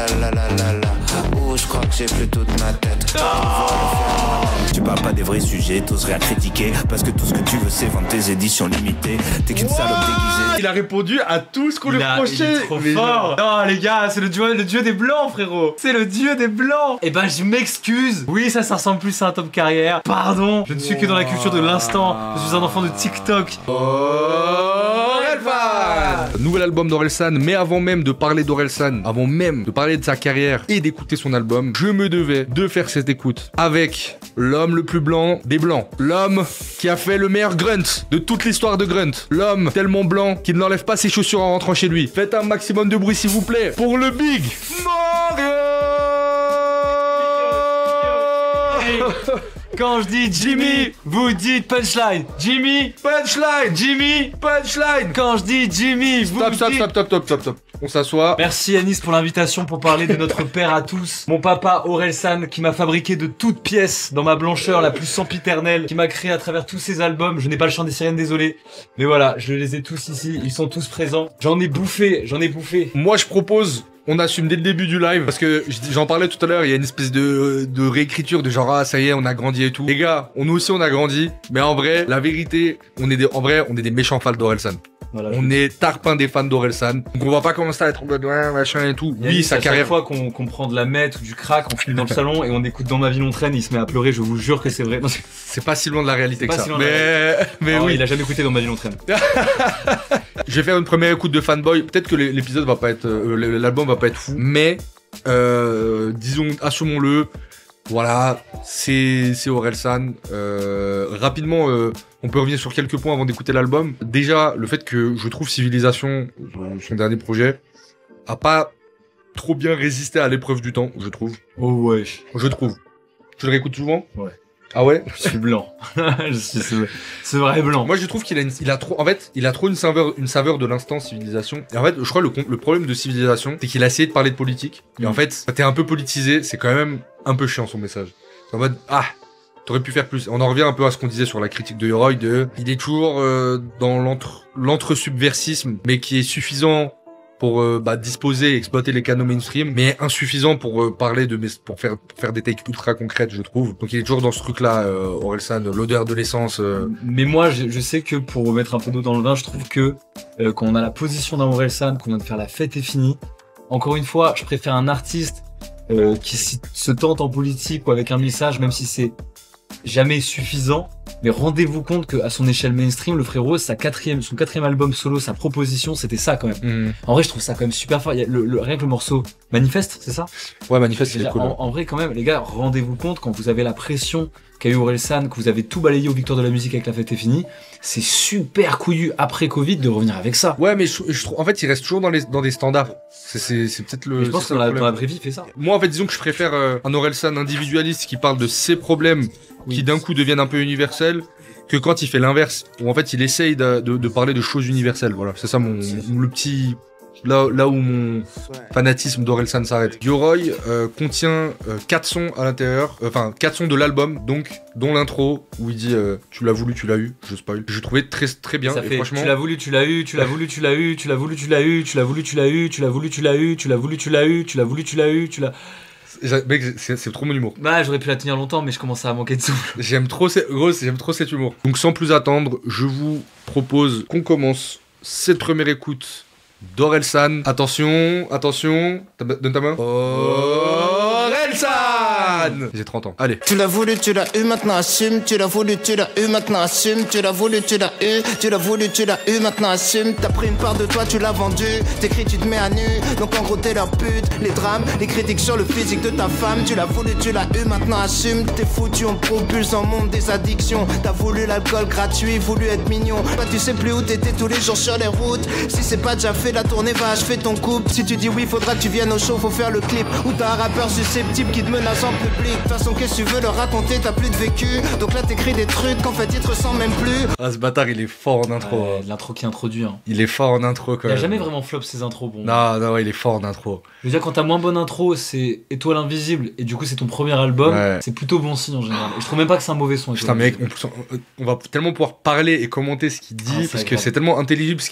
la la la la la. Ouh, je crois que j'ai plus toute ma tête. Tu parles pas des vrais sujets, t'oses rien critiquer. Parce que tout ce que tu veux c'est vendre tes éditions limitées. T'es qu'une salope déguisée. Il a répondu à tout ce qu'on lui reprochait. Il est trop fort. Non les gars, c'est le dieu des blancs frérot. C'est le dieu des blancs. Et ben je m'excuse. Oui ça ressemble plus à un top carrière. Pardon, je ne suis que dans la culture de l'instant. Je suis un enfant de TikTok. Nouvel album d'Orelsan, mais avant même de parler d'Orelsan, avant même de parler de sa carrière et d'écouter son album, je me devais de faire cette écoute avec l'homme le plus blanc des blancs, l'homme qui a fait le meilleur grunt de toute l'histoire de grunt, l'homme tellement blanc qu'il n'enlève pas ses chaussures en rentrant chez lui. Faites un maximum de bruit s'il vous plaît pour le Big Mario. Quand je dis Jimmy, vous dites punchline. Jimmy, punchline. Jimmy, punchline. Quand je dis Jimmy, vous dites... Stop. On s'assoit. Merci Anis pour l'invitation pour parler de notre père à tous. Mon papa Orelsan qui m'a fabriqué de toutes pièces dans ma blancheur la plus sempiternelle, qui m'a créé à travers tous ses albums. Je n'ai pas le chant des sirènes, désolé. Mais voilà, je les ai tous ici, ils sont tous présents. J'en ai bouffé. Moi je propose... On assume dès le début du live parce que j'en parlais tout à l'heure, il y a une espèce de réécriture de genre ah ça y est on a grandi et tout. Les gars, nous aussi on a grandi, mais en vrai la vérité, on est des méchants fans d'Orelsan. Voilà, on est tarpin des fans d'Orelsan. Donc on va pas commencer à être en mode ouais, machin et tout. Oui, sa carrière. Chaque fois qu'on prend de la meth ou du crack, on file dans le salon et on écoute Dans ma ville on traîne, il se met à pleurer, je vous jure que c'est vrai. C'est pas si loin de la réalité que ça. Mais non, oui. Il a jamais écouté Dans ma ville on traîne. Je vais faire une première écoute de Fanboy. Peut-être que l'épisode va pas être, l'album va pas être fou, mais disons, assumons-le. Voilà, c'est Orelsan. Rapidement, on peut revenir sur quelques points avant d'écouter l'album. Déjà, le fait que je trouve Civilisation, son dernier projet, a pas trop bien résisté à l'épreuve du temps, je trouve. Oh ouais. Je trouve. Tu le réécoutes souvent? Ouais. Ah ouais? Je suis blanc. C'est vrai blanc. Moi je trouve qu'il a trop une saveur de l'instant Civilisation. Et en fait, je crois le problème de Civilisation, c'est qu'il a essayé de parler de politique. Et en fait, t'es un peu politisé, c'est quand même un peu chiant son message. C'est en mode, t'aurais pu faire plus. On en revient un peu à ce qu'on disait sur la critique de Yoroi, il est toujours dans l'entre-subversisme, mais qui est suffisant pour disposer et exploiter les canaux mainstream, mais insuffisant pour parler pour faire des takes ultra concrètes, je trouve. Donc il est toujours dans ce truc-là, Orelsan, l'odeur de l'essence. Mais moi, je sais que pour remettre un peu d'eau dans le vin, je trouve que quand on a la position d'un Orelsan, qu'on vient de faire La Fête est finie, encore une fois, je préfère un artiste qui se tente en politique ou avec un message, même si c'est jamais suffisant. Mais rendez-vous compte qu'à son échelle mainstream, le frérot, son quatrième album solo, sa proposition, c'était ça quand même. En vrai, je trouve ça quand même super fort. Il y a rien que le morceau Manifeste, c'est ça? Ouais, Manifeste, il est cool. En vrai, quand même, les gars, rendez-vous compte quand vous avez la pression qu'a eu Orelsan, que vous avez tout balayé aux Victoires de la musique avec La Fête est finie, c'est super couillu après Covid de revenir avec ça. Ouais, mais je trouve, en fait, il reste toujours dans des standards. C'est peut-être le. Mais je pense que dans la vraie vie, il fait ça. Moi, en fait, disons que je préfère un Orelsan individualiste qui parle de ses problèmes, qui d'un coup deviennent un peu universels, que quand il fait l'inverse, où en fait il essaye de parler de choses universelles. Voilà, c'est ça le petit... Là où mon fanatisme d'Orelsan s'arrête. Yoroi contient 4 sons à l'intérieur, 4 sons de l'album, donc dont l'intro où il dit tu l'as voulu, tu l'as eu, je spoil. Je trouvais très très bien. Ça et fait, franchement, tu l'as voulu, tu l'as eu, tu l'as voulu, tu l'as eu, tu l'as voulu, tu l'as eu, tu l'as voulu, tu l'as eu, tu l'as voulu, tu l'as eu, tu l'as voulu, tu l'as eu, tu l'as voulu, tu l'as eu, tu l'as. Mec, c'est trop mon humour. Bah, j'aurais pu la tenir longtemps, mais je commençais à manquer de souffle. J'aime trop cet humour. Donc sans plus attendre, je vous propose qu'on commence cette première écoute d'Orelsan. Attention, donne ta main. Orelsan. J'ai 30 ans. Allez. Tu l'as voulu, tu l'as eu, maintenant assume. Tu l'as voulu, tu l'as eu, maintenant assume. Tu l'as voulu, tu l'as eu. Tu l'as voulu, tu l'as eu, maintenant assume. T'as pris une part de toi, tu l'as vendu. T'écris, tu te mets à nu. Donc en gros t'es leur pute. Les drames, les critiques sur le physique de ta femme. Tu l'as voulu, tu l'as eu, maintenant assume. T'es foutu, on propulse en monde des addictions. T'as voulu l'alcool gratuit, voulu être mignon. Bah tu sais plus où t'étais tous les jours sur les routes. Si c'est pas déjà fait, la tournée va achever ton couple. Si tu dis oui, faudra que tu viennes au show, faut faire le clip. Ou t'as un rappeur susceptible type qui te menace en public. De toute façon, qu'est-ce que tu veux leur raconter, t'as plus de vécu. Donc là, t'écris des trucs qu'en fait, ils te ressemblent même plus. Ah, ce bâtard, il est fort en intro. L'intro qui introduit. Hein. Il est fort en intro quand Il a même. jamais vraiment flop ses intros. Bon. Non, il est fort en intro. Je veux dire, quand t'as moins bonne intro, c'est Étoile Invisible, et du coup, c'est ton premier album, Ouais. c'est plutôt bon signe en général. Et je trouve même pas que c'est un mauvais son. Putain, mec, on va tellement pouvoir parler et commenter ce qu'il dit, Ah, c'est parce que grave. c'est tellement intelligible ce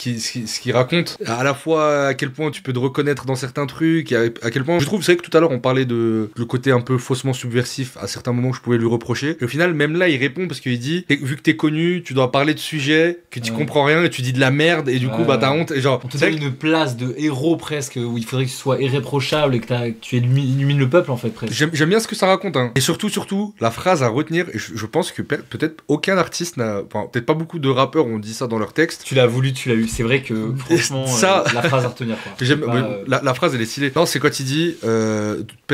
qu'il raconte. À la fois, à quel point tu peux te reconnaître dans certains trucs, et à quel point. Je trouve, c'est vrai que tout à l'heure, on parlait de le côté un peu faussement subversif à certains moments que je pouvais lui reprocher. Et au final, même là, il répond parce qu'il dit, vu que t'es connu, tu dois parler de sujets, que tu comprends rien, et tu dis de la merde, et du coup, bah, t'as honte. Et genre, on te donne une place de héros presque, où il faudrait que tu sois irréprochable et que tu illumines le peuple en fait presque. J'aime bien ce que ça raconte, hein. Et surtout, la phrase à retenir, et je pense que peut-être aucun artiste n'a. Enfin, peut-être pas beaucoup de rappeurs ont dit ça dans leur texte. Tu l'as voulu, tu l'as eu. C'est vrai que franchement, Ça- la phrase à retenir quoi. La phrase elle est stylée. Non, c'est quand il dit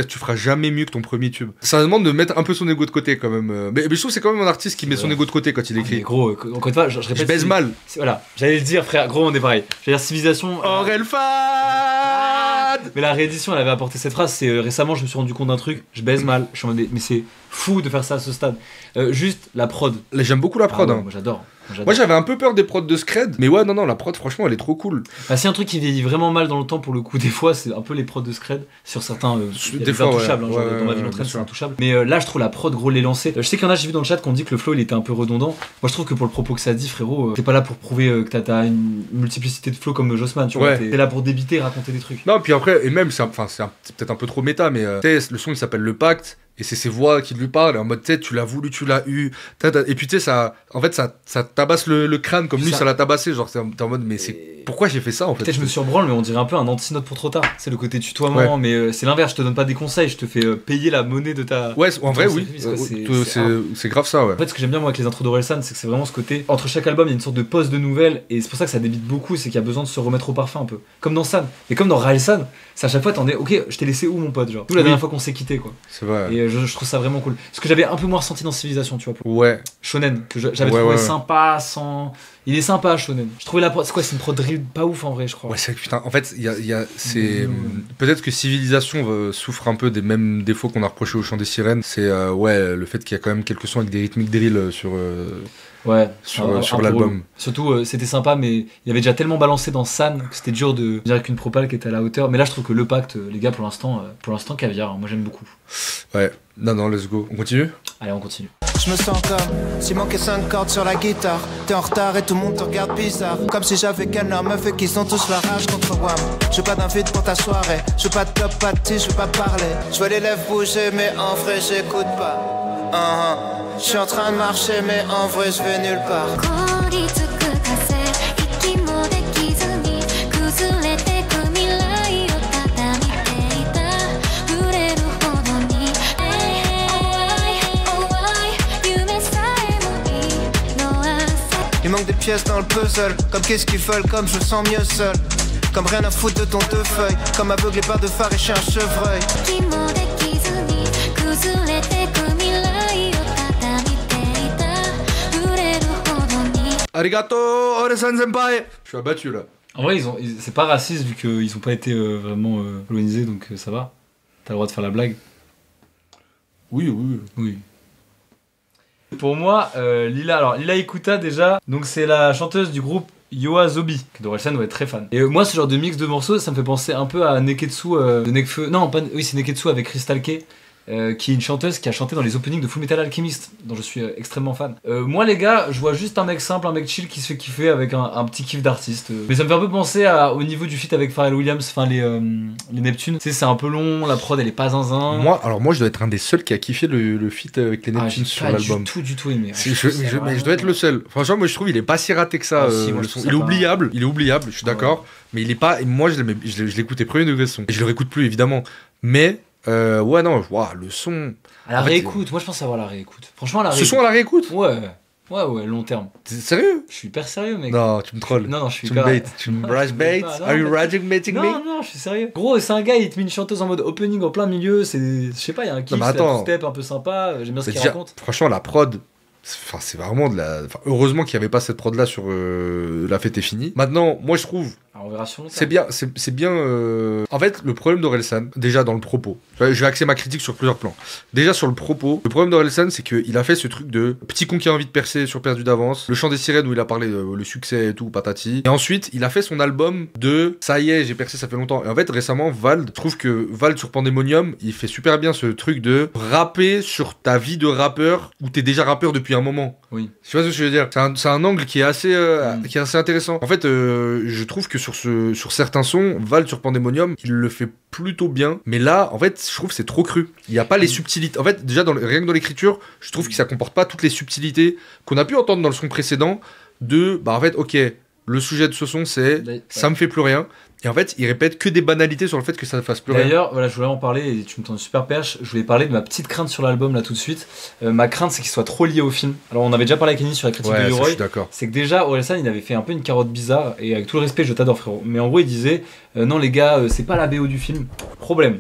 tu feras jamais mieux que ton premier tube. Ça demande de mettre un peu son ego de côté quand même. Mais je trouve que c'est quand même un artiste qui met son ego de côté quand il Mais écrit. gros, encore une fois, je répète. Je baise mal. Voilà, j'allais le dire, frère. Gros, on est pareil. J'allais dire civilisation. Aurel Fad. Mais la réédition, elle avait apporté cette phrase. C'est récemment, je me suis rendu compte d'un truc. Je baise mal. Je suis en mode, mais c'est fou de faire ça à ce stade. Juste la prod. J'aime beaucoup la prod. Ah ouais, hein. moi j'adore. Moi j'avais un peu peur des prods de Scred, mais ouais, non, la prod, franchement, elle est trop cool. Bah, c'est un truc qui vieillit vraiment mal dans le temps pour le coup. Des fois, c'est un peu les prods de Scred sur certains. Il y a Des fois, intouchables. ouais. Hein, genre, Ouais, dans ma vie ouais, d'entraîne, bien c'est sûr. intouchable. Mais là, je trouve la prod gros les lancer. Je sais qu'il y en a, j'ai vu dans le chat qu'on dit que le flow il était un peu redondant. Moi, je trouve que pour le propos que ça dit, frérot, t'es pas là pour prouver que t'as une multiplicité de flow comme Jossman. Tu vois, Ouais. t'es là pour débiter et raconter des trucs. Non, puis après, et même, c'est peut-être un peu trop méta, mais tu sais, le son il s'appelle Le Pacte. Et c'est ses voix qui lui parlent, et en mode, tu sais, tu l'as voulu, tu l'as eu. Et puis, tu sais, ça tabasse le crâne comme lui, ça l'a tabassé. Genre, t'es en mode, mais c'est. Pourquoi j'ai fait ça en fait? Peut-être je me surbranle, mais on dirait un peu un anti-note pour trop tard. C'est le côté tutoiement, mais c'est l'inverse. Je te donne pas des conseils, je te fais payer la monnaie de ta. Ouais, en vrai, oui. C'est C'est grave ça, ouais. En fait, ce que j'aime bien moi avec les intros d'Orelsan, c'est que c'est vraiment ce côté. Entre chaque album, il y a une sorte de pause de nouvelles, et c'est pour ça que ça débite beaucoup, c'est qu'il y a besoin de se remettre au parfum un peu. Comme dans San. Et comme dans Raelsan, c'est à chaque fois, attendez, ok, je t'ai laissé où mon pote, genre. D'où la dernière fois qu'on s'est quitté, quoi. C'est vrai. Et je trouve ça vraiment cool. Ce que j'avais un peu moins ressenti dans Civilisation, tu vois. Ouais. Shonen, que j'avais trouvé sympa sans. Il est sympa, Shonen. Je trouvais la prod. C'est quoi? C'est une prod drill pas ouf en vrai, je crois. Ouais, c'est vrai que putain, en fait, c'est. Peut-être que Civilisation souffre un peu des mêmes défauts qu'on a reproché au Chant des Sirènes. C'est ouais, le fait qu'il y a quand même quelques sons avec des rythmiques drill sur l'album. Surtout, c'était sympa, mais il y avait déjà tellement balancé dans San que c'était dur de dire qu'une propale qui était à la hauteur. Mais là, je trouve que Le Pacte, les gars, pour l'instant, caviar. Hein. Moi, j'aime beaucoup. Ouais, non, let's go. On continue? Allez, on continue. Je me sens comme s'il manquait 5 cordes sur la guitare. T'es en retard et tout le monde te regarde bizarre. Comme si j'avais qu'un homme meuf et qu'ils sont tous la rage contre WAM. Je veux pas d'invite pour ta soirée. Je veux pas de top, pas de tige, je veux pas parler. Je vois les lèvres bouger mais en vrai j'écoute pas. Je suis en train de marcher mais en vrai je vais nulle part. Il manque des pièces dans le puzzle. Comme qu'est-ce qu'ils veulent, comme je me sens mieux seul. Comme rien à foutre de ton deux feuilles. Comme aveuglé par deux phares et chez un chevreuil. Arigato, Ore-san senpai. Je suis abattu là. En vrai, c'est pas raciste vu qu'ils ont pas été vraiment colonisés, donc ça va. T'as le droit de faire la blague. Oui. Pour moi, Lila Ikuta déjà, donc c'est la chanteuse du groupe Yoasobi, que Dorelsan doit être très fan. Et moi, ce genre de mix de morceaux, ça me fait penser un peu à Neketsu de Nekfeu. Non, c'est Neketsu avec Crystal K. Qui est une chanteuse qui a chanté dans les openings de Full Metal Alchemist, dont je suis extrêmement fan. Moi les gars, je vois juste un mec simple, un mec chill qui se fait kiffer avec un petit kiff d'artiste. Mais ça me fait un peu penser au niveau du feat avec Pharrell Williams, enfin les Neptunes. Tu sais, c'est un peu long, la prod elle est pas zinzin. Moi je dois être un des seuls qui a kiffé le feat avec les Neptunes sur l'album. Du tout aimé. Mais je dois être le seul. Franchement, moi je trouve il est pas si raté que ça. Le son. Il est oubliable, je suis d'accord. Mais il est pas. Moi je l'écoutais premier degré ce son. Et je le réécoute plus évidemment. Mais ouais, non, le son. À la réécoute, moi je pense savoir la réécoute. Franchement, à la réécoute. Ce son à la réécoute? Ouais, long terme. T'es sérieux? Je suis hyper sérieux, mec. Non, tu me trolles. Non, je suis hyper. Tu me brush bait? Are you raging baiting me? Non, je suis sérieux. Gros, c'est un gars, il te met une chanteuse en mode opening en plein milieu. Je sais pas, il y a un kiff, c'est un step un peu sympa. J'aime bien ce qu'il raconte. Franchement, la prod. C'est vraiment de la. Heureusement qu'il n'y avait pas cette prod là sur La Fête est finie. Maintenant, moi je trouve. on verra sur le C'est bien, c'est bien. En fait, le problème d'Orelsan, déjà dans le propos, je vais axer ma critique sur plusieurs plans. Déjà sur le propos, le problème d'Orelsan, c'est qu'il a fait ce truc de petit con qui a envie de percer sur perdu d'avance, le chant des sirènes où il a parlé le succès et tout, patati. Et ensuite, il a fait son album de ça y est, j'ai percé, ça fait longtemps. Et en fait, récemment, Vald, je trouve que Vald sur Pandemonium, il fait super bien ce truc de rapper sur ta vie de rappeur où t'es déjà rappeur depuis un moment. Oui. Tu vois ce que je veux dire? C'est un angle qui est assez intéressant. En fait, je trouve que sur certains sons, Vald sur Pandemonium, il le fait plutôt bien. Mais là, en fait, je trouve que c'est trop cru. Il n'y a pas les subtilités. En fait, déjà, rien que dans l'écriture, je trouve que ça comporte pas toutes les subtilités qu'on a pu entendre dans le son précédent de, bah en fait, ok, le sujet de ce son, c'est ça me fait plus rien. Et en fait, il répète que des banalités sur le fait que ça ne fasse plus rien. D'ailleurs, voilà, je voulais en parler et tu me tends une super perche. Je voulais parler de ma petite crainte sur l'album là tout de suite. Ma crainte, c'est qu'il soit trop lié au film. Alors, on avait déjà parlé avec Kenny sur la critique de Leroy. Je suis d'accord. C'est que déjà, Orelsan, il avait fait un peu une carotte bizarre. Et avec tout le respect, je t'adore, frérot. Mais en gros, il disait non, les gars, c'est pas la BO du film. Problème.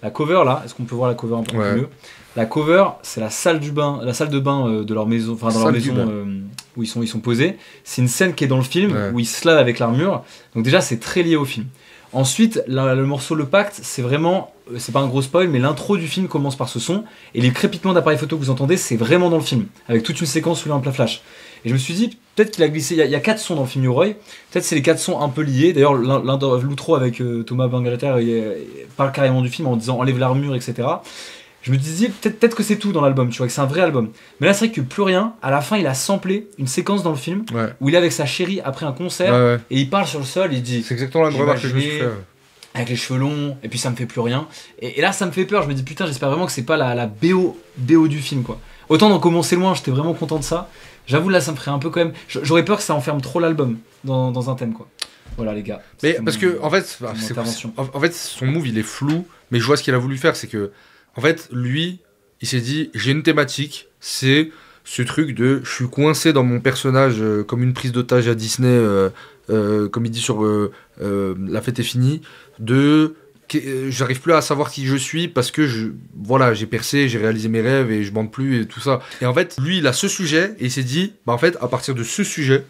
La cover là, est-ce qu'on peut voir la cover un peu mieux? La cover, c'est la salle de bain de leur maison, enfin dans leur maison où ils sont posés. C'est une scène qui est dans le film où ils se lavent avec l'armure. Donc déjà, c'est très lié au film. Ensuite, le morceau Le Pacte, c'est vraiment, c'est pas un gros spoil, mais l'intro du film commence par ce son et les crépitements d'appareils photo que vous entendez, c'est vraiment dans le film, avec toute une séquence sous un plat flash. Et je me suis dit, peut-être qu'il a glissé, il y a 4 sons dans le film Leroy, peut-être c'est les 4 sons un peu liés. D'ailleurs, l'outro avec Thomas Bangalter, il parle carrément du film en disant enlève l'armure, etc. Je me disais peut-être que c'est tout dans l'album, tu vois, que c'est un vrai album. Mais là, c'est vrai que plus rien. À la fin, il a samplé une séquence dans le film où il est avec sa chérie après un concert et il parle sur le sol. Il dit c'est exactement la même remarque que je me suis fait. Avec les cheveux longs, et puis ça me fait plus rien. Et là, ça me fait peur. Je me dis putain, j'espère vraiment que c'est pas la BO du film, quoi. Autant d'en commencer loin, j'étais vraiment content de ça. J'avoue, là, ça me ferait un peu quand même. J'aurais peur que ça enferme trop l'album dans un thème, quoi. Voilà, les gars. Mais parce que, en fait, son move, il est flou, mais je vois ce qu'il a voulu faire, c'est que. En fait, lui, il s'est dit, j'ai une thématique, c'est ce truc de, je suis coincé dans mon personnage comme une prise d'otage à Disney, comme il dit sur La fête est finie, j'arrive plus à savoir qui je suis parce que j'ai percé, j'ai réalisé mes rêves et je bande plus et tout ça. Et en fait, lui, il a ce sujet et il s'est dit, bah en fait, à partir de ce sujet,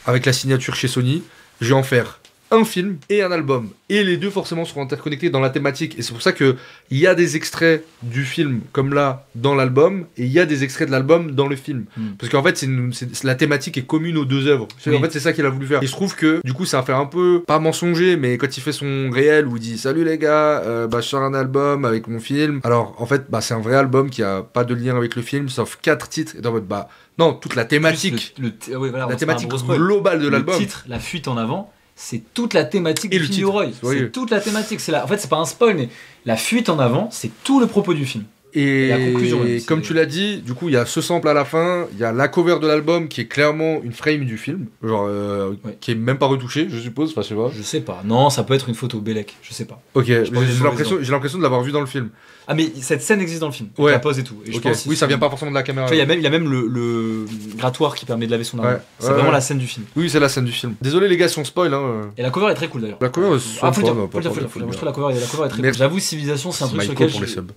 avec la signature chez Sony, je vais en faire un film et un album. Et les deux, forcément, seront interconnectés dans la thématique. Et c'est pour ça qu'il y a des extraits du film, comme là, dans l'album, et il y a des extraits de l'album dans le film. Parce qu'en fait, la thématique est commune aux deux œuvres. Oui. En fait, c'est ça qu'il a voulu faire. Il se trouve que, du coup, ça va faire un peu, pas mensonger, mais quand il fait son réel, où il dit « Salut les gars, je sors un album avec mon film. » Alors, en fait, c'est un vrai album qui a pas de lien avec le film, sauf 4 titres. Et en mode, non, toute la thématique, la thématique globale de l'album. Le titre, la fuite en avant, c'est toute la thématique du film Leroy. C'est toute la thématique. En fait, c'est pas un spoil, mais la fuite en avant, c'est tout le propos du film. Et la conclusion, comme tu l'as dit, du coup, il y a ce sample à la fin, il y a la cover de l'album qui est clairement une frame du film, genre qui est même pas retouchée, je suppose, enfin je sais pas. Je sais pas. Non, ça peut être une photo Bellec, je sais pas. Ok, j'ai l'impression de l'avoir vu dans le film. Ah mais cette scène existe dans le film, la pose et tout. Et je pense oui, ça vient pas forcément de la caméra. Il y a même le grattoir qui permet de laver son arme. C'est vraiment la scène du film. Oui, c'est la scène du film. Désolé les gars si on spoil. Et la cover est très cool d'ailleurs. La cover, faut le dire. Je trouve la cover est très cool. J'avoue, Civilisation, c'est un truc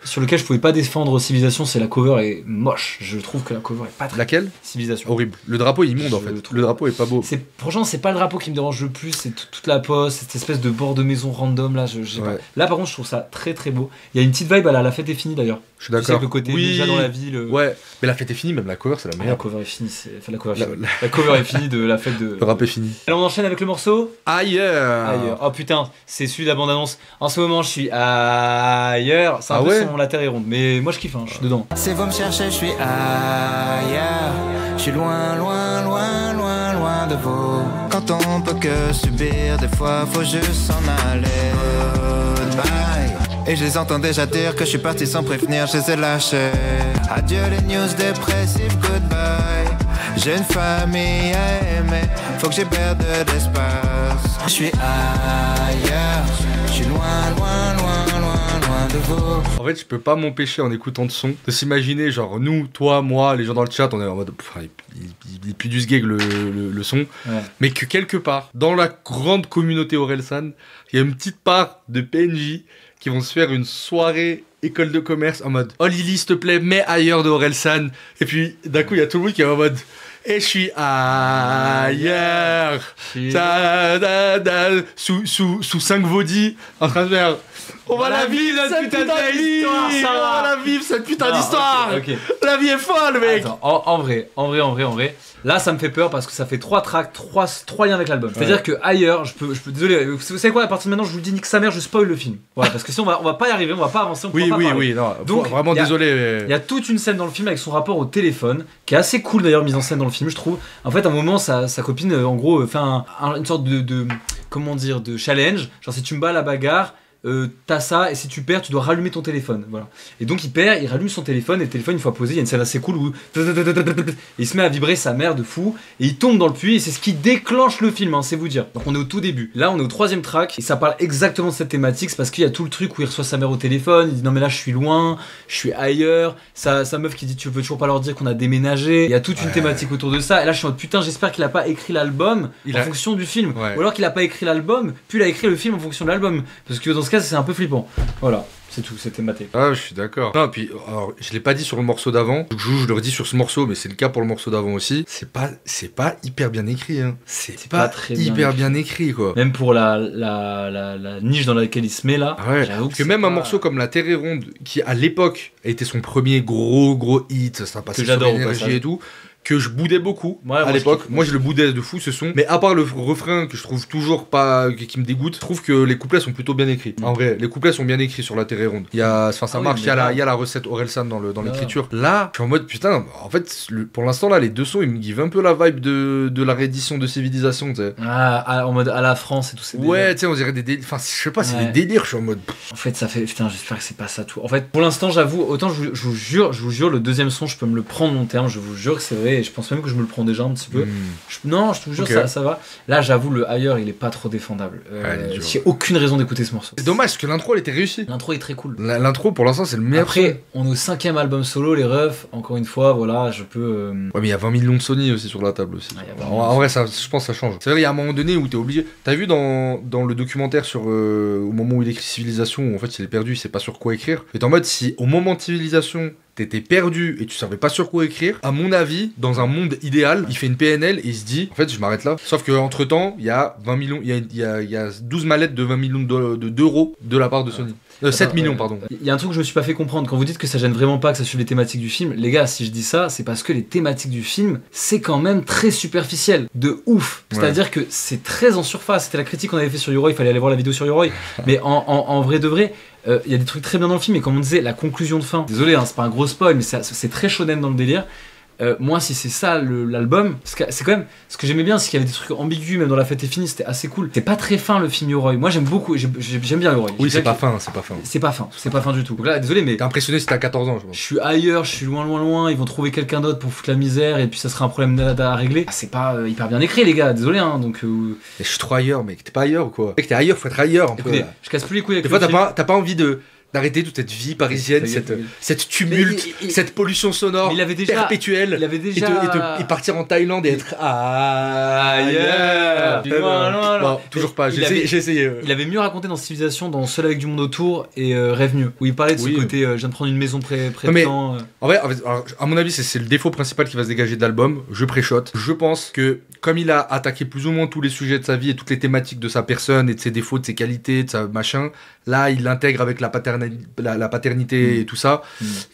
sur lequel je pouvais pas défendre Civilisation, c'est la cover est moche. Je trouve que la cover est pas très. Laquelle? Civilisation. Horrible. Le drapeau est immonde en fait. Le drapeau est pas beau. Franchement, c'est pas le drapeau qui me dérange le plus, c'est toute la pose, cette espèce de bord de maison random là. Là par contre, je trouve ça très très beau. Il y a une petite vibe à la fête est finie d'ailleurs. Je suis d'accord. Le côté déjà dans la ville. Ouais, mais la fête est finie, même la cover, c'est la meilleure. La cover est finie, la cover est finie de la fête de. Le rap est fini. Alors on enchaîne avec le morceau Ailleurs. Oh putain, c'est celui de la bande-annonce. En ce moment, je suis ailleurs. C'est un peu son La Terre est ronde, mais moi je kiffe, je suis dedans. C'est vous me cherchez, je suis ailleurs. Je suis loin, loin, loin, loin, loin de vous. Quand on peut que subir, des fois faut juste s'en aller. Goodbye. Et je les entends déjà dire que je suis parti sans prévenir, je les ai lâchés. Adieu les news dépressives, goodbye. J'ai une famille à aimer, faut que j'ai perde de l'espace. Je suis ailleurs, je suis loin, loin, loin, loin, loin de vous. En fait, je peux pas m'empêcher en écoutant le son de s'imaginer, genre nous, toi, moi, les gens dans le chat, on est en mode il est plus du sgeg le son, mais que quelque part, dans la grande communauté Orelsan, il y a une petite part de PNJ qui vont se faire une soirée école de commerce en mode oh Lily s'il te plaît mets ailleurs de Orelsan, et puis d'un coup il y a tout le monde qui est en mode et je suis ailleurs. Sous 5 vaudis, en train de faire. On va la vivre cette putain d'histoire, ça va. On va la vivre cette putain d'histoire. Okay. La vie est folle, mec. Attends, en vrai. Là, ça me fait peur parce que ça fait 3 tracks, 3 liens avec l'album. C'est-à-dire que ailleurs, je peux, désolé, vous savez quoi, à partir de maintenant, je vous dis nique sa mère, je spoil le film. Voilà, parce que sinon, on va pas y arriver, on va pas avancer, on pourra pas parler. Non, donc, vraiment désolé. Il y a toute une scène dans le film avec son rapport au téléphone, qui est assez cool d'ailleurs, mise en scène dans le film, je trouve. En fait, à un moment, sa copine, en gros, fait une sorte de comment dire, de challenge. Genre, si tu me bats à la bagarre, t'as ça, et si tu perds, tu dois rallumer ton téléphone. Voilà. Et donc il perd, il rallume son téléphone, et le téléphone, une fois posé, il y a une scène assez cool où il se met à vibrer sa mère de fou, et il tombe dans le puits, et c'est ce qui déclenche le film, hein, c'est vous dire. Donc on est au tout début. Là, on est au 3ème track, et ça parle exactement de cette thématique, c'est parce qu'il y a tout le truc où il reçoit sa mère au téléphone, il dit non mais là je suis loin, je suis ailleurs, sa meuf qui dit tu veux toujours pas leur dire qu'on a déménagé, il y a toute une thématique autour de ça, et là je suis en mode putain, j'espère qu'il a pas écrit l'album en fonction du film, ou alors qu'il a pas écrit l'album, puis il a écrit le film en fonction de l'album, parce que dans ce cas c'est un peu flippant. Voilà, c'est tout, c'est thématique. Ah, je suis d'accord. Non, puis alors, je l'ai pas dit sur le morceau d'avant. Je le redis sur ce morceau, mais c'est le cas pour le morceau d'avant aussi. C'est pas hyper bien écrit. Hein. C'est pas très hyper bien écrit, quoi. Même pour la niche dans laquelle il se met là. Ouais. Parce que même un morceau comme La Terre est ronde, qui à l'époque a été son premier gros hit, ça passait sur l'énergie et tout. Que je boudais beaucoup à l'époque. Moi, je le boudais de fou ce son. Mais à part le refrain que je trouve toujours pas, qui me dégoûte, je trouve que les couplets sont plutôt bien écrits. En vrai, les couplets sont bien écrits sur La Terre est ronde. Il y a, ça marche. Il y a la recette Orelsan dans l'écriture. Là, je suis en mode putain. En fait, pour l'instant là, les deux sons, ils me givent un peu la vibe de la réédition de Civilisation. T'sais. En mode à la France et tout ça. Ouais, tu sais, on dirait des délires. Enfin, je sais pas, c'est des délires. Je suis en mode. En fait, ça fait. Putain, j'espère que c'est pas ça tout. En fait, pour l'instant, j'avoue, autant je vous jure, le deuxième son, je peux me le prendre long terme. Je vous jure que c'est vrai. Et je pense même que je me le prends déjà un petit peu. Non, je te jure, ça va. Là, j'avoue, le ailleurs, il est pas trop défendable. J'ai aucune raison d'écouter ce morceau. C'est dommage parce que l'intro, elle était réussie. L'intro est très cool. L'intro, pour l'instant, c'est le meilleur. Après, on est au 5ème album solo, les refs. Encore une fois, voilà, je peux. Ouais, mais il y a 20 millions de Sony aussi sur la table aussi. En vrai, ça, je pense que ça change. C'est vrai, il y a un moment donné où t'es obligé. T'as vu dans le documentaire sur au moment où il écrit Civilisation, où en fait, il est perdu, il sait pas sur quoi écrire. Et en mode, si au moment de Civilisation, t'étais perdu et tu savais pas sur quoi écrire, à mon avis, dans un monde idéal, il fait une PNL et il se dit, en fait, je m'arrête là. Sauf que entre temps, il y a 20 millions, il y a 12 mallettes de 20 millions d'euros de la part de Sony. 7 millions, pardon. Il y a un truc que je me suis pas fait comprendre. Quand vous dites que ça gêne vraiment pas que ça suive les thématiques du film, les gars, si je dis ça, c'est parce que les thématiques du film, c'est quand même très superficiel. De ouf. C'est-à-dire que c'est très en surface. C'était la critique qu'on avait fait sur Yoroi, il fallait aller voir la vidéo sur Yoroi. Mais en vrai de vrai, il y a des trucs très bien dans le film, et comme on disait, la conclusion de fin. Désolé, hein, c'est pas un gros spoil, mais c'est très shonen dans le délire. Moi, si c'est ça l'album, c'est quand même ce que j'aimais bien, c'est qu'il y avait des trucs ambigus, même dans La Fête est finie, c'était assez cool. C'est pas très fin le film Yoroi. Moi, j'aime beaucoup, j'aime bien Yoroi. Oui, c'est pas fin. C'est pas fin du tout. Donc là, désolé, mais t'es impressionné si t'as 14 ans, je pense. Je suis ailleurs, je suis loin. Ils vont trouver quelqu'un d'autre pour foutre la misère, et puis ça sera un problème à régler. C'est pas hyper bien écrit, les gars. Désolé, hein. Donc. Je suis trop ailleurs, mec. T'es pas ailleurs ou quoi? Mec, t'es ailleurs, faut être ailleurs. Écoutez, je casse plus les couilles avec des fois, t'as pas envie d'arrêter toute cette vie parisienne, cette tumulte, cette pollution sonore perpétuelle, et partir en Thaïlande et être ailleurs. Non, toujours pas, j'ai essayé. Il avait mieux raconté dans Civilisation, dans Seul avec du monde autour et Rêve mieux, où il parlait de ce côté, je viens de prendre une maison près de temps. En vrai, à mon avis, c'est le défaut principal qui va se dégager de l'album. Je pré-shot. Je pense que, comme il a attaqué plus ou moins tous les sujets de sa vie et toutes les thématiques de sa personne et de ses défauts, de ses qualités, de sa machin, là, il l'intègre avec la paternité et tout ça.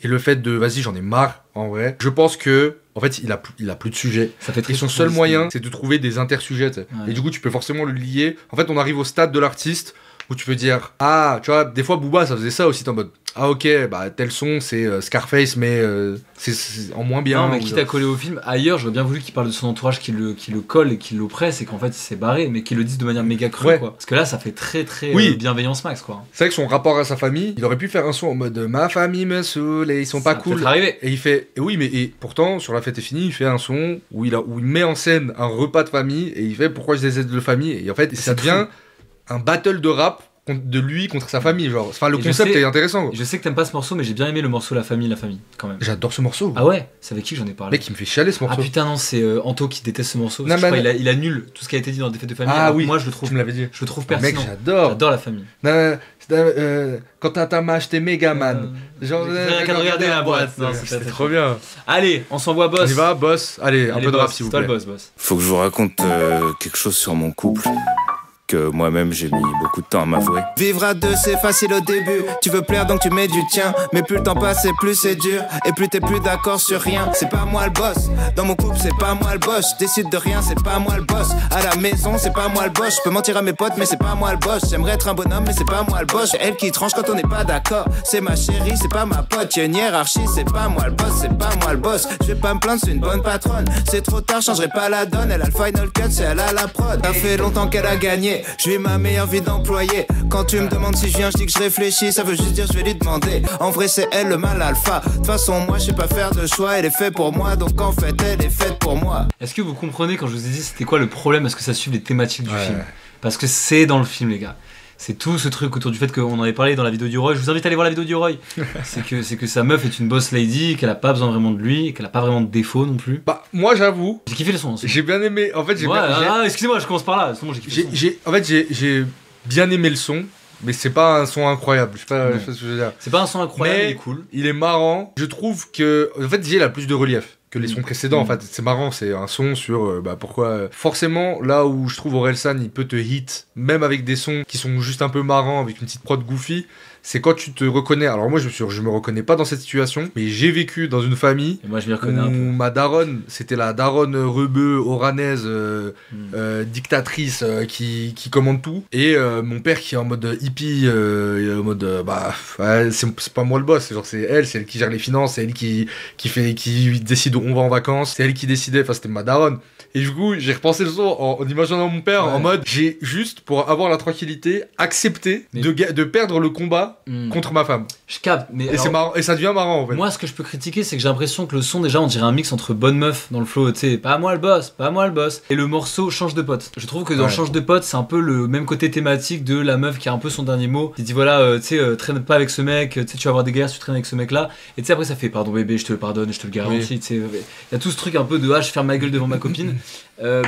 Et le fait de, vas-y, j'en ai marre, en vrai. Je pense que, en fait, il a plus de sujet. Ça fait très et son seul moyen, c'est de trouver des intersujets. Et du coup, tu peux forcément le lier. En fait, on arrive au stade de l'artiste où tu peux dire, ah, tu vois, des fois, Booba, ça faisait ça aussi, en mode, ah, ok, bah, tel son, c'est Scarface, mais c'est en moins bien. Non, mais quitte à coller au film, ailleurs, j'aurais bien voulu qu'il parle de son entourage qui le colle et qui l'oppresse, et qu'en fait, il s'est barré, mais qu'il le dise de manière méga crue, quoi. Parce que là, ça fait très, bienveillance max, quoi. C'est vrai que son rapport à sa famille, il aurait pu faire un son en mode, ma famille me saoule et ils sont pas cool. Et il fait, et pourtant, sur La Fête est finie, il fait un son où il met en scène un repas de famille, et il fait, pourquoi je les aide de famille, et en fait, ça devient un battle de rap de lui contre sa famille, genre. Enfin, le Et je concept sais- est intéressant. Quoi. Je sais que t'aimes pas ce morceau, mais j'ai bien aimé le morceau La famille, quand même. J'adore ce morceau. Ah ouais, c'est avec qui que j'en ai parlé? Mec, il me fait chialer ce Ah morceau. putain, non, c'est Anto qui déteste ce morceau. Non, Parce que je mais- crois qu'il annule tout ce qui a été dit dans des fêtes de famille. Ah alors que oui, moi je le trouve tu me l'avais dit. Je le trouve Mec, pertinent. j'adore. J'adore La famille. Quand t'as acheté Megaman. Genre, J'ai regardé la boîte. Non, c'était trop bien. Allez, on s'envoie On boss. y va, boss. Allez, un Allez, peu de boss, rap, s'il vous c'est toi plaît. le boss. Faut que je vous raconte quelque chose sur mon couple que moi-même j'ai mis beaucoup de temps à m'avouer. Vivre à deux c'est facile au début. Tu veux plaire donc tu mets du tien. Mais plus le temps passe et plus c'est dur. Et plus t'es plus d'accord sur rien. C'est pas moi le boss. Dans mon couple c'est pas moi le boss. Je décide de rien, c'est pas moi le boss. À la maison c'est pas moi le boss. Je peux mentir à mes potes mais c'est pas moi le boss. J'aimerais être un bonhomme mais c'est pas moi le boss. C'est elle qui tranche quand on n'est pas d'accord. C'est ma chérie, c'est pas ma pote. Y'a une hiérarchie, c'est pas moi le boss. C'est pas moi le boss. Je vais pas me plaindre, c'est une bonne patronne. C'est trop tard, changerai pas la donne. Elle a le final cut, c'est elle a la prod. Ça fait longtemps qu'elle a gagné. Je vis ma meilleure vie d'employé. Quand tu me demandes si je viens, je dis que je réfléchis. Ça veut juste dire je vais lui demander. En vrai c'est elle le mal alpha. De toute façon moi je sais pas faire de choix. Elle est faite pour moi donc en fait elle est faite pour moi. Est-ce que vous comprenez quand je vous ai dit c'était quoi le problème? Est-ce que ça suit les thématiques du Ouais. film? Parce que c'est dans le film, les gars. C'est tout ce truc autour du fait qu'on en avait parlé dans la vidéo du Roy. Je vous invite à aller voir la vidéo du Roy. c'est que sa meuf est une boss lady, qu'elle a pas besoin vraiment de lui, qu'elle a pas vraiment de défaut non plus. Bah, moi, j'avoue, J'ai kiffé le son. Aussi. j'ai bien aimé. En fait, j'ai Ouais, bien. ah, excusez-moi, je commence par là. Sinon, j'ai kiffé le son. En fait, j'ai bien aimé le son, mais c'est pas un son incroyable. Je sais pas, je sais pas ce que je veux dire. C'est pas un son incroyable, Mais il est cool. il est marrant. Je trouve que, en fait, il a plus de relief que les sons précédents. En fait, c'est marrant. C'est un son sur, pourquoi. Forcément, là où je trouve Orelsan, il peut te hit, même avec des sons qui sont juste un peu marrants, avec une petite prod goofy. C'est quand tu te reconnais. Alors moi, je me reconnais pas dans cette situation, mais j'ai vécu dans une famille Et moi, je m'y où reconnais un peu. ma daronne, c'était la daronne rebeu, oranaise, dictatrice, qui commande tout. Et mon père qui est en mode hippie, c'est pas moi le boss, c'est elle qui gère les finances, c'est elle qui décide où on va en vacances, c'est elle qui décidait, enfin c'était ma daronne. Et du coup, j'ai repensé le son en imaginant mon père en mode, j'ai juste, pour avoir la tranquillité, accepté Mais- de perdre le combat Hmm. contre ma femme. Je capte, mais Et alors, c'est marrant, et ça devient marrant en fait. moi, ce que je peux critiquer, c'est que j'ai l'impression que le son, déjà, on dirait un mix entre bonne meuf dans le flow, tu sais, pas moi le boss, pas moi le boss. Et le morceau change de pote. Je trouve que dans Ouais. Change de pote, c'est un peu le même côté thématique de la meuf qui a un peu son dernier mot. Qui dit voilà, tu sais, traîne pas avec ce mec, tu sais, tu vas avoir des guerres si tu traînes avec ce mec-là. Et tu sais, après, ça fait pardon bébé, je te le pardonne, je te le garantis. Tu sais, il y a tout ce truc un peu de je ferme ma gueule devant ma copine.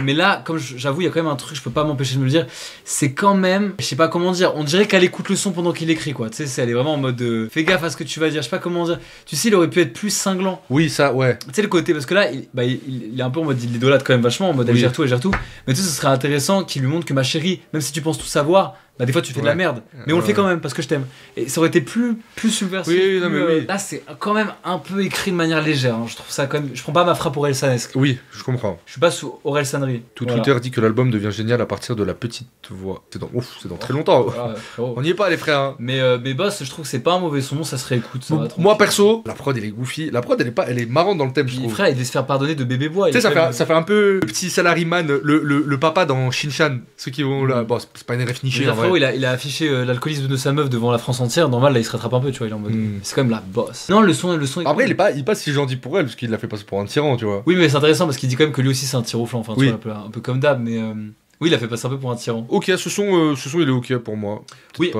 Mais là, comme j'avoue, il y a quand même un truc, je peux pas m'empêcher de me le dire, c'est quand même, je sais pas comment dire, on dirait qu'elle écoute le son pendant qu'il écrit quoi. Tu sais, elle est vraiment en mode fais gaffe à ce que tu vas dire, je sais pas comment dire. Tu sais, il aurait pu être plus cinglant. Oui, ça, ouais. Tu sais le côté, parce que là, il est un peu en mode, il l'idolâtre quand même vachement, en mode elle Oui. gère tout, elle gère tout. Mais tu sais, ce serait intéressant qu'il lui montre que ma chérie, même si tu penses tout savoir, bah des fois tu fais de la Ouais. merde. Mais on le fait quand même parce que je t'aime. Et ça aurait été plus subversif. Oui, non, plus, mais oui. Là, c'est quand même un peu écrit de manière légère. Hein. Je trouve ça quand même. Je prends pas ma frappe Orelsanesque. Oui, je comprends. Je suis pas sous Orelsanerie. Tout Voilà. Twitter dit que l'album devient génial à partir de la petite voix. C'est dans très longtemps. Voilà, frérot. On n'y est pas les frères. Hein. Mais boss, je trouve que c'est pas un mauvais son, ça se réécoute. Ça va, Moi perso, la prod elle est goofy. La prod elle est marrante dans le thème, je tranquille. trouve. Frère, il devait se faire pardonner de bébé bois. Tu sais, il est quand même- ça fait un peu le petit salaryman, le papa dans Shinchan. Ceux qui vont là. Bon, c'est pas une ref Mais nichée là, en frérot, vrai. il a affiché l'alcoolisme de sa meuf devant la France entière. Normal, là, il se rattrape un peu, tu vois. Il est en mode. Mm. C'est quand même la boss. Non, le son est Après, cool. il est pas si gentil pour elle, parce qu'il l'a fait passer pour un tyran, tu vois. Oui, mais c'est intéressant parce qu'il dit quand même que lui aussi c'est un tir au flanc. Enfin, tu Oui. vois, un peu comme d'hab, mais. Oui, il a fait passer un peu pour un tyran. Ok, ce son il est ok pour moi. Peut-être Oui. pas,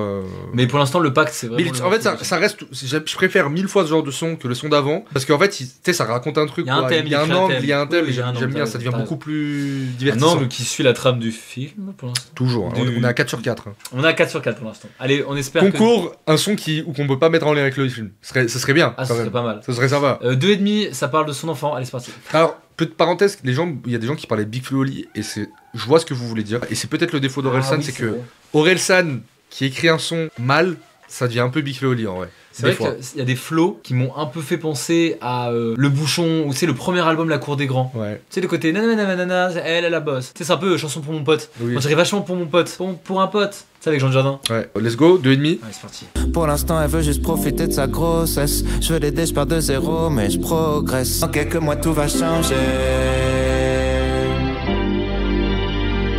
Mais pour l'instant, le pacte, c'est Mais vraiment. en fait, ça reste. Je préfère 1000 fois ce genre de son que le son d'avant. Parce qu'en fait, tu sais, ça raconte un truc. Il y a un quoi. thème, il y a il un crée un angle, thème. il y a un thème, Oui, et il y a un j'aime angle, bien, t'as ça devient raison. beaucoup plus Un divertissant. angle qui suit la trame du film pour l'instant. Toujours, hein. Du- On est à 4 sur 4. hein. On est à 4 sur 4 pour l'instant. Allez, on espère Concours, un son qu'on peut pas mettre en lien avec le film. Ce serait bien. Ah, ça quand serait même. pas mal. Ça serait sympa. 2,5, ça parle de son enfant. Allez, c'est parti. Alors, petite parenthèse, il y a des gens qui parlaient de Big Flo et Oli, et je vois ce que vous voulez dire. Et c'est peut-être le défaut d'Orelsan, Ah oui, c'est c'est que vrai. Orelsan, qui écrit un son mal, ça devient un peu Big Flo et Oli en vrai. C'est Des vrai fois. qu'il y a des flows qui m'ont un peu fait penser à Le Bouchon, ou c'est le premier album La Cour des Grands. Ouais. Tu sais, le côté nanana, elle la bosse. Tu sais, c'est un peu chanson pour mon pote. Oui. On dirait vachement pour mon pote. Pour un pote. Tu sais, avec Jean Dujardin. Ouais. Let's go, 2,5. Allez, c'est parti. Pour l'instant, elle veut juste profiter de sa grossesse. Je veux l'aider, je pars de zéro, mais je progresse. En quelques mois, tout va changer.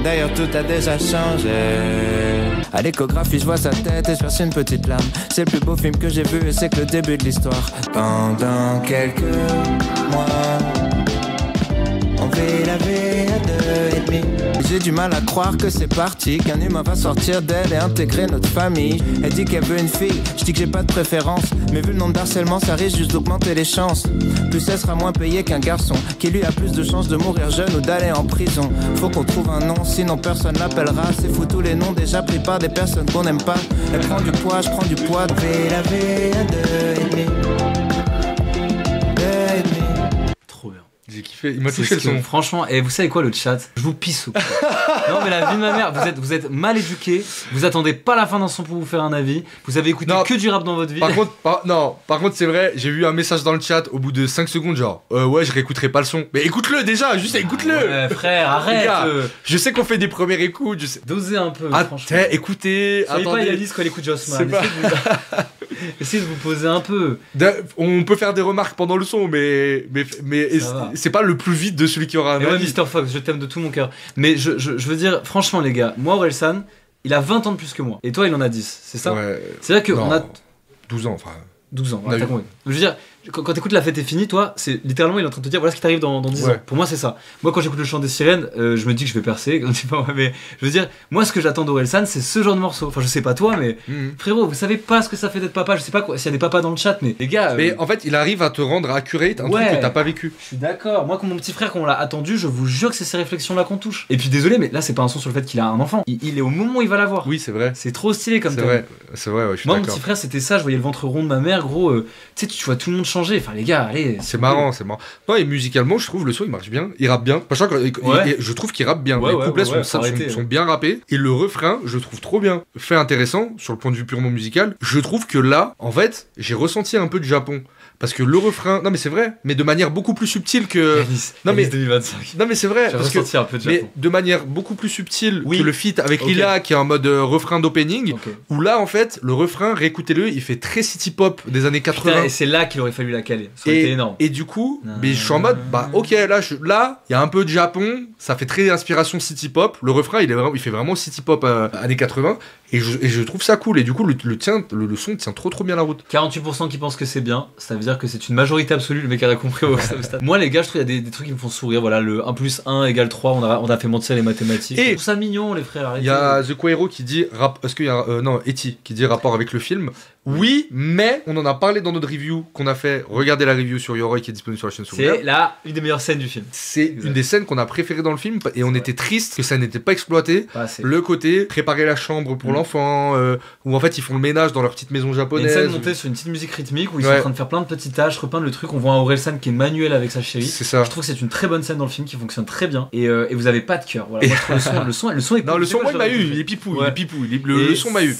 D'ailleurs, tout a déjà changé. À l'échographie, je vois sa tête et je verse une petite larme. C'est le plus beau film que j'ai vu et c'est que le début de l'histoire. Pendant quelques mois, on vit la vie à 2,5. j'ai du mal à croire que c'est parti, qu'un humain va sortir d'elle et intégrer notre famille. Elle dit qu'elle veut une fille, je dis que j'ai pas de préférence, mais vu le nombre d'harcèlement, ça risque juste d'augmenter les chances. Plus elle sera moins payée qu'un garçon, qui lui a plus de chances de mourir jeune ou d'aller en prison. Faut qu'on trouve un nom, sinon personne l'appellera. C'est fou tous les noms déjà pris par des personnes qu'on n'aime pas. Elle prend du poids, je prends du poids. La V à 2,5. Trop bien. J'ai kiffé, il m'a touché le son. Franchement, et vous savez quoi, le chat, je vous pisse au cul. Non mais la vie de ma mère, vous êtes mal éduqués, vous attendez pas la fin d'un son pour vous faire un avis, vous avez écouté que du rap dans votre vie. Par contre c'est vrai, j'ai vu un message dans le chat au bout de 5 secondes genre ouais je réécouterai pas le son. Mais écoute-le déjà, juste écoute-le. Ouais, frère, arrête. Gars, je sais qu'on fait des premières écoutes, je sais. Dosez un peu, franchement. Écoutez, soyez pas Yalis quand elle écoute Jossman. Essayez de vous poser un peu. On peut faire des remarques pendant le son, mais c'est pas le plus vite de celui qui aura un avis. Mr. Fox, je t'aime de tout mon cœur. Mais je veux dire, franchement les gars, moi Orelsan, il a 20 ans de plus que moi. Et toi il en a 10, c'est ça? Ouais. C'est-à-dire qu'on a 12 ans, enfin. 12 ans, ouais, t'as compris. Je veux dire, quand t'écoutes La Fête est finie, toi, c'est littéralement il est en train de te dire voilà ce qui t'arrive dans 10 ans. Pour moi, c'est ça. Moi, quand j'écoute le chant des sirènes, je me dis que je vais percer. Mais je veux dire, moi, ce que j'attends d'Orelsan, c'est ce genre de morceau. Enfin, je sais pas toi, mais frérot, vous savez pas ce que ça fait d'être papa. Je sais pas s'il y a des papas dans le chat, mais les gars. Mais en fait, il arrive à te rendre accurate un truc que t'as pas vécu. Je suis d'accord. Moi, comme mon petit frère, quand on l'a attendu, je vous jure que c'est ces réflexions-là qu'on touche. Et puis, désolé, mais là, c'est pas un son sur le fait qu'il a un enfant. Il est au moment où il va l'avoir. Oui, c'est vrai. C'est trop stylé comme thème. C'est vrai, ouais, je suis moi, d'accord. mon petit frère, c'était ça. Je voyais le ventre rond de ma mère, gros. Tu sais, tu vois tout le monde changer. Enfin, les gars, allez. C'est marrant. Non, et musicalement, je trouve le son il marche bien, il rappe bien. Je trouve qu'il rappe bien. Les couplets sont bien rappés. Et le refrain, je le trouve trop bien. Fait intéressant, sur le point de vue purement musical. Je trouve que là, en fait, j'ai ressenti un peu de Japon. Parce que le refrain, non mais c'est vrai, mais de manière beaucoup plus subtile que. Non mais 2025. Non mais c'est vrai, parce que un peu de mais de manière beaucoup plus subtile que le feat avec Lila qui est en mode refrain d'opening. Où là en fait le refrain, réécoutez-le, il fait très city pop des années 80. Putain, et c'est là qu'il aurait fallu la caler. Ça aurait été énorme. Et du coup, mais je suis en mode bah ok là il y a un peu de Japon, ça fait très inspiration city pop. Le refrain il fait vraiment city pop années 80 et je trouve ça cool et du coup le son tient trop bien la route. 48% qui pensent que c'est bien, ça veut dire que c'est une majorité absolue, le mec a compris au stade. Moi les gars, je trouve qu'il y a des trucs qui me font sourire, voilà, le 1 + 1 = 3, on a fait mentir les mathématiques. Et je trouve ça mignon les frères, arrêtez. Il y a The Quaero qui dit est-ce qu'il y a Eti qui dit rapport avec le film. Oui, mais on en a parlé dans notre review qu'on a fait. Regardez la review sur Yoroi qui est disponible sur la chaîne secondaire. C'est là une des meilleures scènes du film. C'est une des scènes qu'on a préférées dans le film et on était triste que ça n'était pas exploité. Le côté préparer la chambre pour l'enfant, où en fait ils font le ménage dans leur petite maison japonaise. Il y a une scène montée sur une petite musique rythmique où ils sont en train de faire plein de petites tâches, repeindre le truc. On voit un Orelsan qui est manuel avec sa chérie. C'est ça. Je trouve que c'est une très bonne scène dans le film qui fonctionne très bien. Et vous avez pas de cœur. Voilà. Moi, je trouve le son est. Non, le son, moi, il m'a eu. Il est pipou. Le son m'a eu.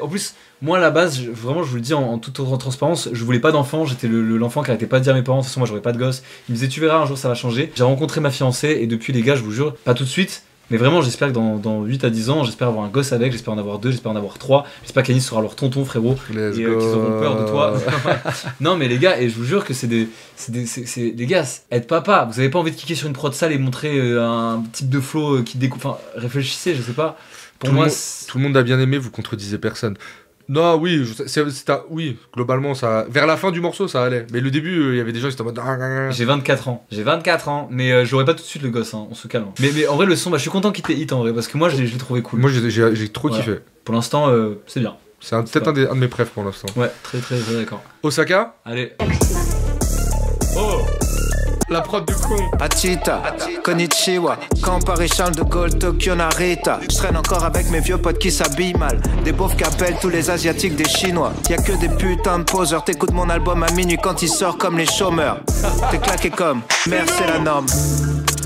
En plus. Moi à la base, vraiment je vous le dis en toute transparence, je voulais pas d'enfant, j'étais l'enfant qui arrêtait pas de dire à mes parents, de toute façon moi j'aurais pas de gosse. Ils me disaient tu verras un jour ça va changer. J'ai rencontré ma fiancée et depuis les gars je vous jure, pas tout de suite, mais vraiment j'espère que dans 8 à 10 ans, j'espère avoir un gosse avec, j'espère en avoir 2, j'espère en avoir 3, j'espère qu'Anis sera leur tonton frérot et qu'ils auront peur de toi. Non mais les gars, et je vous jure que c'est les gars, être papa, vous avez pas envie de cliquer sur une prod sale et montrer un type de flow qui découpe, enfin réfléchissez, je sais pas. Pour moi tout le monde a bien aimé, vous contredisez personne. Non, oui, oui, globalement, ça. Vers la fin du morceau, ça allait. Mais le début, il y avait des gens qui étaient en mode. J'ai 24 ans, mais j'aurais pas tout de suite le gosse, hein, on se calme. Mais en vrai, le son, je suis content qu'il t'ait hit en vrai, parce que moi, je l'ai trouvé cool. Moi, j'ai trop kiffé. Pour l'instant, c'est bien. C'est peut-être un de mes préfs pour l'instant. Ouais, très d'accord. Osaka ? Allez. Oh! La prod du con. Achita, Konnichiwa, quand Paris Charles de Gaulle, Tokyo Narita. Je traîne encore avec mes vieux potes qui s'habillent mal. Des beaufs qui appellent tous les asiatiques des chinois. Y'a que des putains de poseurs. T'écoutes mon album à minuit quand il sort comme les chômeurs. T'es claqué comme merde, c'est la norme.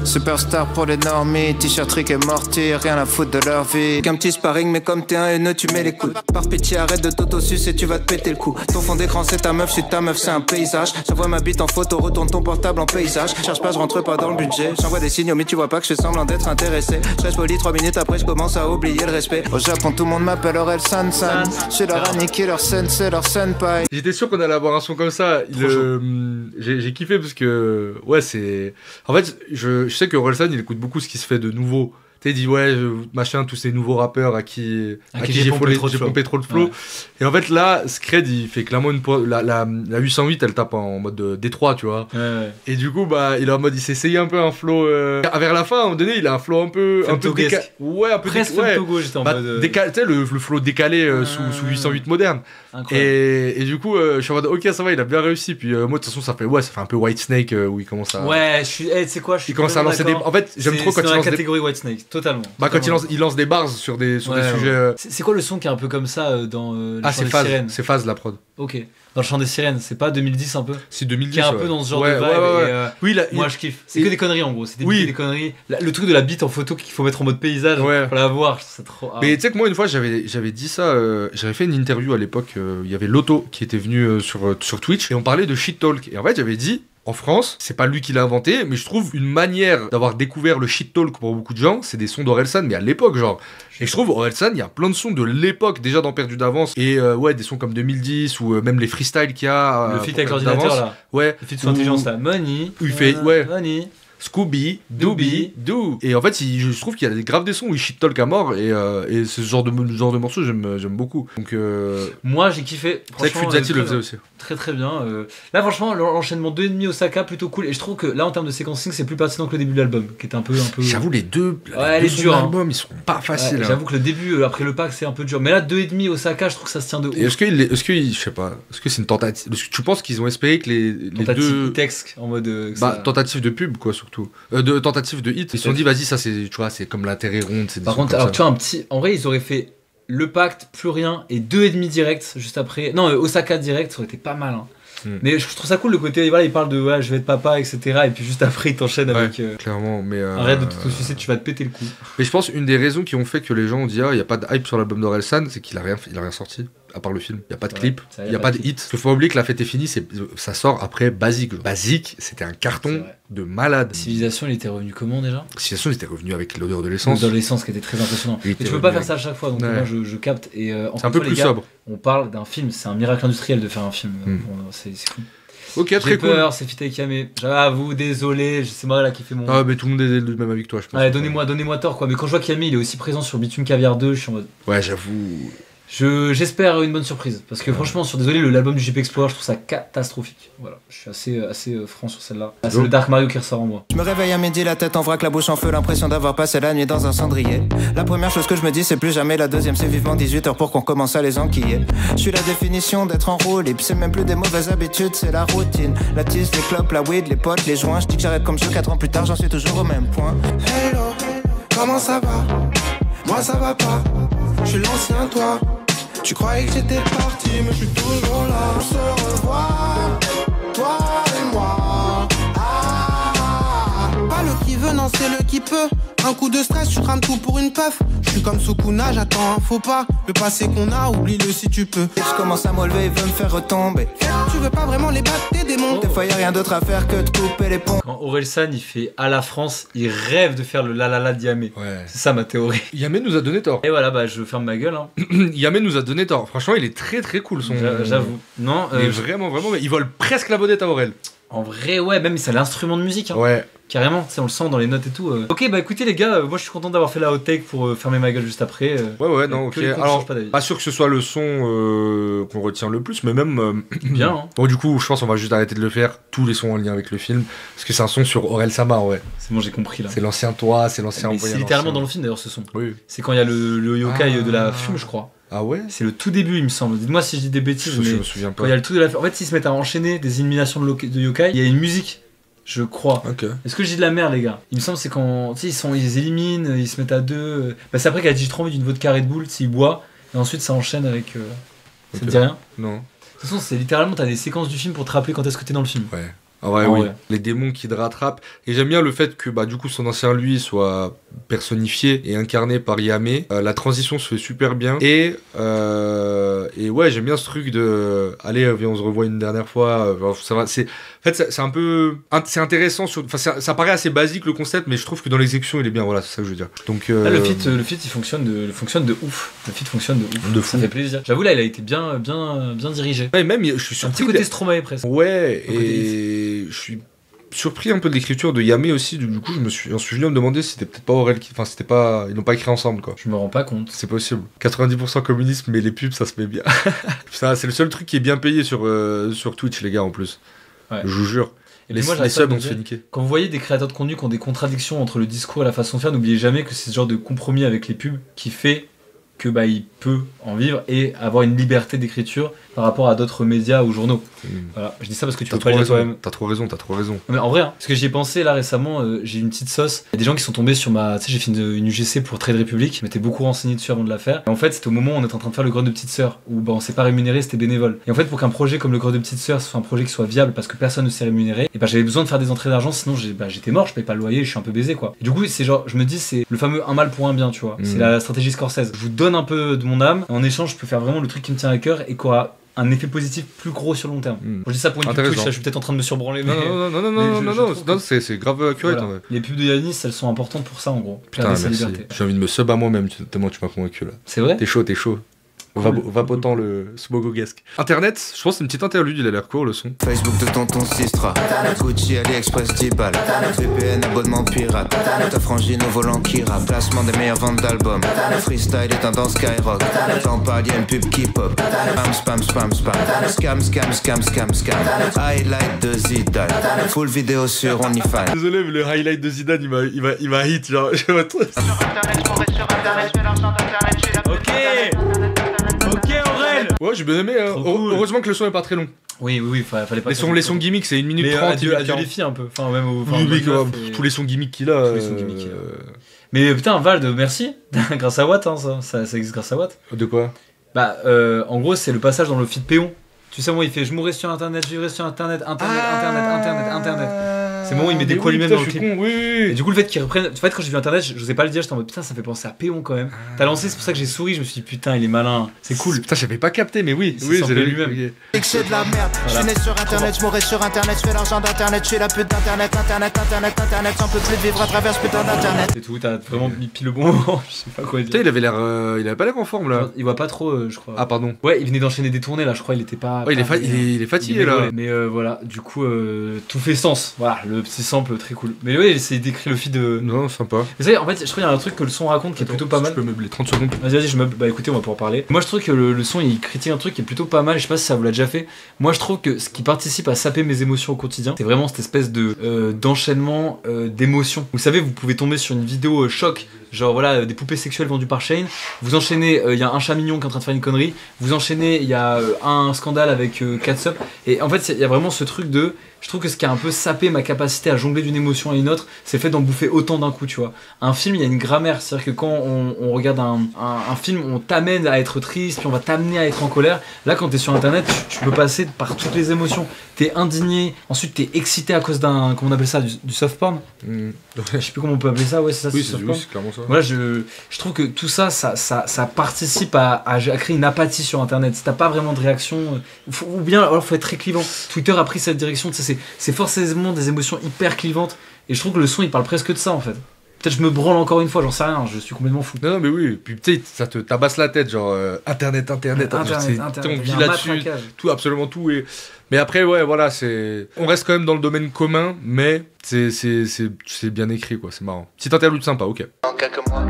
Superstar pour les normies, t-shirt Rick et Morty, rien à foutre de leur vie. Qu'un petit sparring, mais comme t'es un haineux, tu mets les coudes. Par pitié, arrête de t'auto-sus et tu vas te péter le cou. Ton fond d'écran, c'est ta meuf, ta meuf, c'est un paysage. J'envoie ma bite en photo, retourne ton portable en paysage. Cherche pas, je rentre pas dans le budget. J'envoie des signaux, mais tu vois pas que je fais semblant d'être intéressé. Je reste poli 3 minutes après, je commence à oublier le respect. Au Japon, tout le monde m'appelle Orelsan. Je leur ai niqué leur sensei, leur senpai. J'étais sûr qu'on allait avoir un son comme ça. J'ai kiffé parce que, ouais, c'est. En fait, je sais que Orelsan, il écoute beaucoup ce qui se fait de nouveau Tu sais, il dit ouais, machin, tous ces nouveaux rappeurs à qui j'ai pompé trop de flow. Ouais. Et en fait, là, Scred, il fait clairement la 808, elle tape en mode Détroit, tu vois. Ouais. Et du coup, bah, il est en mode, il s'est essayé un peu un flow. Vers la fin, à un moment donné, il a un flow un peu décalé. Ouais, un peu Presque ouais. Togo, j'étais en Bah, mode. tu sais, le flow décalé sous 808 moderne. Incroyable. Et du coup, je suis en mode, ok, ça va, il a bien réussi. Puis moi, de toute façon, ça fait un peu White Snake où il commence à. Ouais, tu sais quoi, je suis. Il commence à lancer des. En fait, j'aime trop quand il lance. lance La des. catégorie White Snake, totalement. Bah, quand il lance des bars sur des sujets. C'est quoi le son qui est un peu comme ça dans le chant c'est des Phase. sirènes? C'est Phase la prod. Ok. Dans le chant des sirènes, c'est pas 2010 un peu? C'est 2010. Qui est un peu dans ce genre de vibe. Oui, moi je kiffe. C'est que des conneries en gros. C'est des conneries. Le truc de la beat en photo qu'il faut mettre en mode paysage pour la voir, c'est trop. Mais tu sais que moi, une fois, j'avais dit ça. J'avais fait une interview à l'époque. Il y avait Lotto qui était venu sur Twitch et on parlait de shit talk. Et en fait, j'avais dit. En France, c'est pas lui qui l'a inventé, mais je trouve une manière d'avoir découvert le shit talk pour beaucoup de gens, c'est des sons d'Orelsan, mais à l'époque, genre. Et je trouve Orelsan, il y a plein de sons de l'époque déjà dans Perdu d'avance, et ouais, des sons comme 2010 ou même les freestyles qu'il y a. Le feat avec l'ordinateur là. Ouais. Le feat sur intelligence là. Money. Où il fait, ouais. Money. Scooby, Dooby, Doo. Et en fait, je trouve qu'il y a des graves des sons où il shit talk à mort, et ce genre de morceaux, j'aime beaucoup. Donc, moi, j'ai kiffé. C'est vrai que Fuzzati le faisait aussi. Très très bien. Là, franchement, l'enchaînement 2,5 Osaka, plutôt cool. Et je trouve que là, en termes de séquencing, c'est plus pertinent que le début de l'album, qui était un peu. J'avoue, les deux sons de l'album, ils sont pas faciles. J'avoue que le début, après le pack, c'est un peu dur. Mais là, 2,5 Osaka, je trouve que ça se tient de ouf. Et est-ce que je sais pas, est-ce que c'est une tentative? Est-ce que tu penses qu'ils ont espéré que les deux. Texte en mode. Tentative de pub, quoi, surtout. Tentative de hit. Ils se sont dit, vas-y, ça, c'est, tu vois, c'est comme la Terre est ronde. Par contre, alors, tu vois, en vrai, ils auraient fait le pacte, plus rien, et 2,5 direct, juste après. Non, Osaka direct, ça aurait été pas mal, hein. Mais je trouve ça cool le côté, voilà, il parle de voilà, je vais être papa, etc. Et puis juste après, il t'enchaîne avec. Clairement, mais. Arrête de t'auto-suicider, tu vas te péter le cou. Mais je pense une des raisons qui ont fait que les gens ont dit, il n'y a pas de hype sur l'album d'Orelsan, c'est qu'il a rien sorti. À part le film, il n'y a pas de clip, il n'y a pas de hit. Parce qu'il faut pas oublier que La Fête est finie, ça sort après Basique. Basique, c'était un carton de malade. Civilisation, il était revenu comment déjà? Civilisation, il était revenu avec l'odeur de l'essence. L'odeur de l'essence qui était très impressionnant. Et tu peux pas faire ça à chaque fois, donc moi je capte. Et c'est un peu plus sobre. On parle d'un film, c'est un miracle industriel de faire un film. C'est fou. Ok, très cool. J'ai peur, c'est fit avec Yamé. J'avoue, désolé, c'est moi là qui fait mon. Ah, mais tout le monde est le même avec toi, je pense. Allez, donnez-moi tort quoi. Mais quand je vois qu'Yamé il est aussi présent sur Bitume Caviar 2, je suis en mode. Ouais, j'avoue. J'espère une bonne surprise. Parce que franchement, désolé, l'album du JP Explorer, je trouve ça catastrophique. Voilà, je suis assez franc sur celle-là. C'est le Dark Mario qui ressort en moi. Je me réveille à midi, la tête en vrac, la bouche en feu, l'impression d'avoir passé la nuit dans un cendrier. La première chose que je me dis, c'est plus jamais. La deuxième, c'est vivement 18h pour qu'on commence à les enquiller. Je suis la définition d'être en roue libre. C'est même plus des mauvaises habitudes, c'est la routine. La tisse, les clopes, la weed, les potes, les joints. Je dis que j'arrête comme jeu, 4 ans plus tard, j'en suis toujours au même point. Hello, comment ça va? Moi ça va pas, je suis l'ancien toi. Tu croyais que j'étais parti, mais je suis toujours là. On se revoit, toi et moi. Pas le qui veut, non c'est le qui peut. Un coup de stress, tu crames tout pour une puff. Je suis comme Sukuna, j'attends un faux pas. Le passé qu'on a, oublie-le si tu peux. Je commence à m'enlever, il veut me faire retomber. Tu veux pas vraiment les battre, tes démons. Des fois y'a rien d'autre à faire que de couper les ponts. Quand Orelsan il fait à la France, il rêve de faire le la la la de Yamé. Ouais. C'est ça ma théorie. Yamé nous a donné tort. Et voilà, bah je ferme ma gueule. Hein. Yamé nous a donné tort. Franchement, il est très très cool son. J'avoue. Non, mais vraiment, mais il vole presque la vedette à Aurel. En vrai, ouais, même c'est l'instrument de musique. Hein. Ouais. Carrément, on le sent dans les notes et tout. Ok, bah écoutez les gars, moi je suis content d'avoir fait la hot take pour fermer ma gueule juste après. Ouais, non, ok. Alors, pas sûr que ce soit le son qu'on retient le plus, mais même. Bien. Hein. Bon, du coup, je pense qu'on va juste arrêter de le faire, tous les sons en lien avec le film, parce que c'est un son sur Aurel Sama, ouais. C'est bon, j'ai compris là. C'est l'ancien toit, c'est l'ancien. C'est littéralement dans le film d'ailleurs ce son. Oui. C'est quand il y a le yokai de la fume, je crois. Ah ouais? C'est le tout début, il me semble. Dites-moi si je dis des bêtises. Je me souviens pas. Quand il y a le tout de la fume. En fait, ils se mettent à enchaîner des éliminations de yokai, il y a une musique. Je crois. Ok. Est-ce que je dis de la merde, les gars? Il me semble c'est quand ils les éliminent, ils se mettent à deux. Bah, c'est après qu'elle a dit j'ai trop envie d'une vodka Red Bull, ils boivent, et ensuite ça enchaîne avec. Ça te dit rien? Non. De toute façon, c'est littéralement t'as des séquences du film pour te rappeler quand est-ce que t'es dans le film. Ouais. Ah ouais, oui. Les démons qui te rattrapent. Et j'aime bien le fait que du coup son ancien lui soit personnifié et incarné par Yamé. La transition se fait super bien. Et ouais, j'aime bien ce truc de allez, viens, on se revoit une dernière fois. Ça va, en fait, c'est un peu. C'est intéressant. Ça paraît assez basique le concept, mais je trouve que dans l'exécution il est bien. Voilà, c'est ça que je veux dire. Donc, là, le feat il fonctionne de ouf. Le feat fonctionne de ouf. De fou. Ça fait plaisir. J'avoue, là, il a été bien dirigé. Ouais, même, je suis surpris. Un petit côté Stromae presque. Ouais, et je suis surpris un peu de l'écriture de Yamé aussi. Du coup, j'en suis venu à me demander si c'était peut-être pas Aurel qui. Enfin, c'était pas. Ils n'ont pas écrit ensemble, quoi. Je me rends pas compte. C'est possible. 90% communisme, mais les pubs, ça se met bien. Ça, c'est le seul truc qui est bien payé sur Twitch, les gars, en plus. Ouais. Je vous jure. Et Les moi, subs, on se fait niquer. Quand vous voyez des créateurs de contenu qui ont des contradictions entre le discours et la façon de faire, n'oubliez jamais que c'est ce genre de compromis avec les pubs qui fait que il peut en vivre et avoir une liberté d'écriture par rapport à d'autres médias ou journaux. Voilà, je dis ça parce que tu peux pas le dire toi-même. T'as trop raison. Non, mais en vrai, parce que j'y ai pensé là récemment, j'ai une petite sauce. Il y a des gens qui sont tombés sur ma. Tu sais, j'ai fait une UGC pour Trade Republic, je m'étais beaucoup renseigné dessus avant de la faire. Et en fait, c'était au moment où on était en train de faire le Grenier de Petite Sœur, où on s'est pas rémunéré, c'était bénévole. Et en fait, pour qu'un projet comme le Grenier de Petite Sœur soit un projet qui soit viable parce que personne ne s'est rémunéré, et j'avais besoin de faire des entrées d'argent, sinon j'étais mort, je paye pas le loyer, je suis un peu baisé quoi. Et du coup, c'est genre, je me dis, c'est le fameux un mal pour un bien, tu vois. C'est la stratégie Scorsese. Je vous donne un peu de mon âme, en échange, je peux faire vraiment le truc qui me tient à cœur et qui aura un effet positif plus gros sur le long terme. Je dis ça pour une pub Twitch, là, je suis peut-être en train de me surbranler. Non, c'est grave accurate. Voilà. Les pubs de Yanis, elles sont importantes pour ça en gros. Putain, merci. J'ai envie de me sub à moi-même, tellement tu m'as convaincu là. C'est vrai? T'es chaud. Va potant le smogogesque. Internet, je pense que c'est une petite interlude, il a l'air court le son. Facebook de tonton Sistra, Gucci, AliExpress 10 balles, VPN, abonnement pirate, ta frangine au volant qui rappe, placement des meilleures ventes d'albums, freestyle et tendance Skyrock, t'en parles, y'a une pub qui pop, spam, scam, highlight de Zidane, full vidéo sur OnlyFans. Désolé, mais le highlight de Zidane, il m'a hit, genre, je vois trop. Ok, Aurel. Ouais, j'ai bien aimé. Cool. Heureusement que le son est pas très long. Oui, fallait pas. Les sons gimmicks, c'est 1 minute mais 30. adieu les filles un peu. Enfin, même au. Tous les sons gimmicks qu'il a. Mais putain, Vald, merci. Grâce à Watt, hein, ça existe grâce à Watt. De quoi? En gros, c'est le passage dans le feed Péon. Tu sais, moi, il fait je mourrai sur internet, internet. C'est le moment où il met des quoi lui-même dans le clip. Oui. Et du coup, le fait qu'il reprenne. En fait, quand j'ai vu internet, je n'osais pas le dire, j'étais en mode putain, ça me fait penser à Péon quand même. T'as lancé, c'est pour ça que j'ai souri, je me suis dit putain, il est malin, c'est cool. Putain, j'avais pas capté, mais oui, c'est lui-même. C'est de la merde, je suis né sur internet, je mourrai sur internet, je fais l'argent d'internet, je suis la pute d'internet, internet, j'en peux plus de vivre à travers ce putain d'internet. C'est tout, t'as vraiment mis pile le bon moment, je sais pas quoi dire. Putain, il avait pas l'air en forme là. Il voit pas trop, je crois. Ah, pardon. Ouais, il venait d'enchaîner des tournées là, je crois, il était pas. Ouais, il est fatigué là. Mais voilà, du coup, tout fait sens. Voilà, le petit sample très cool. Mais ouais, c'est décrit le feed de. Non, sympa. Mais ça, en fait, je trouve qu'il y a un truc que le son raconte qui est plutôt pas mal. Je peux meubler 30 secondes. Vas-y, je meuble. Bah écoutez, on va pouvoir parler. Moi, je trouve que le son, il critique un truc qui est plutôt pas mal. Je sais pas si ça vous l'a déjà fait. Moi, je trouve que ce qui participe à saper mes émotions au quotidien, c'est vraiment cette espèce de d'enchaînement d'émotions. Vous savez, vous pouvez tomber sur une vidéo choc. Genre voilà, des poupées sexuelles vendues par Shane. Vous enchaînez, il y a un chat mignon qui est en train de faire une connerie. Vous enchaînez, il y a un scandale avec Catsup. Et en fait, il y a vraiment ce truc de. Je trouve que ce qui a un peu sapé ma capacité à jongler d'une émotion à une autre, c'est le fait d'en bouffer autant d'un coup, tu vois. Un film, il y a une grammaire. C'est-à-dire que quand on regarde un film, on t'amène à être triste, puis on va t'amener à être en colère. Là, quand t'es sur internet, tu peux passer par toutes les émotions. T'es indigné, ensuite t'es excité à cause d'un. Comment on appelle ça, du soft porn. Je sais plus comment on peut appeler ça, ouais, c'est ça, oui, c'est soft porn. c'est clairement ça. Voilà, je trouve que tout ça, ça participe à créer une apathie sur internet. Si t'as pas vraiment de réaction, ou bien alors faut être très clivant. Twitter a pris cette direction, c'est forcément des émotions hyper clivantes. Et je trouve que le son il parle presque de ça en fait. Peut-être je me branle encore une fois, j'en sais rien, je suis complètement fou. Non, mais oui, puis tu sais, ça te tabasse la tête, genre internet, ton vie là-dessus, tout, absolument tout. Mais après, ouais, voilà, on reste quand même dans le domaine commun, mais c'est bien écrit, quoi, c'est marrant. Petite interlude sympa, ok. Dans quelques mois.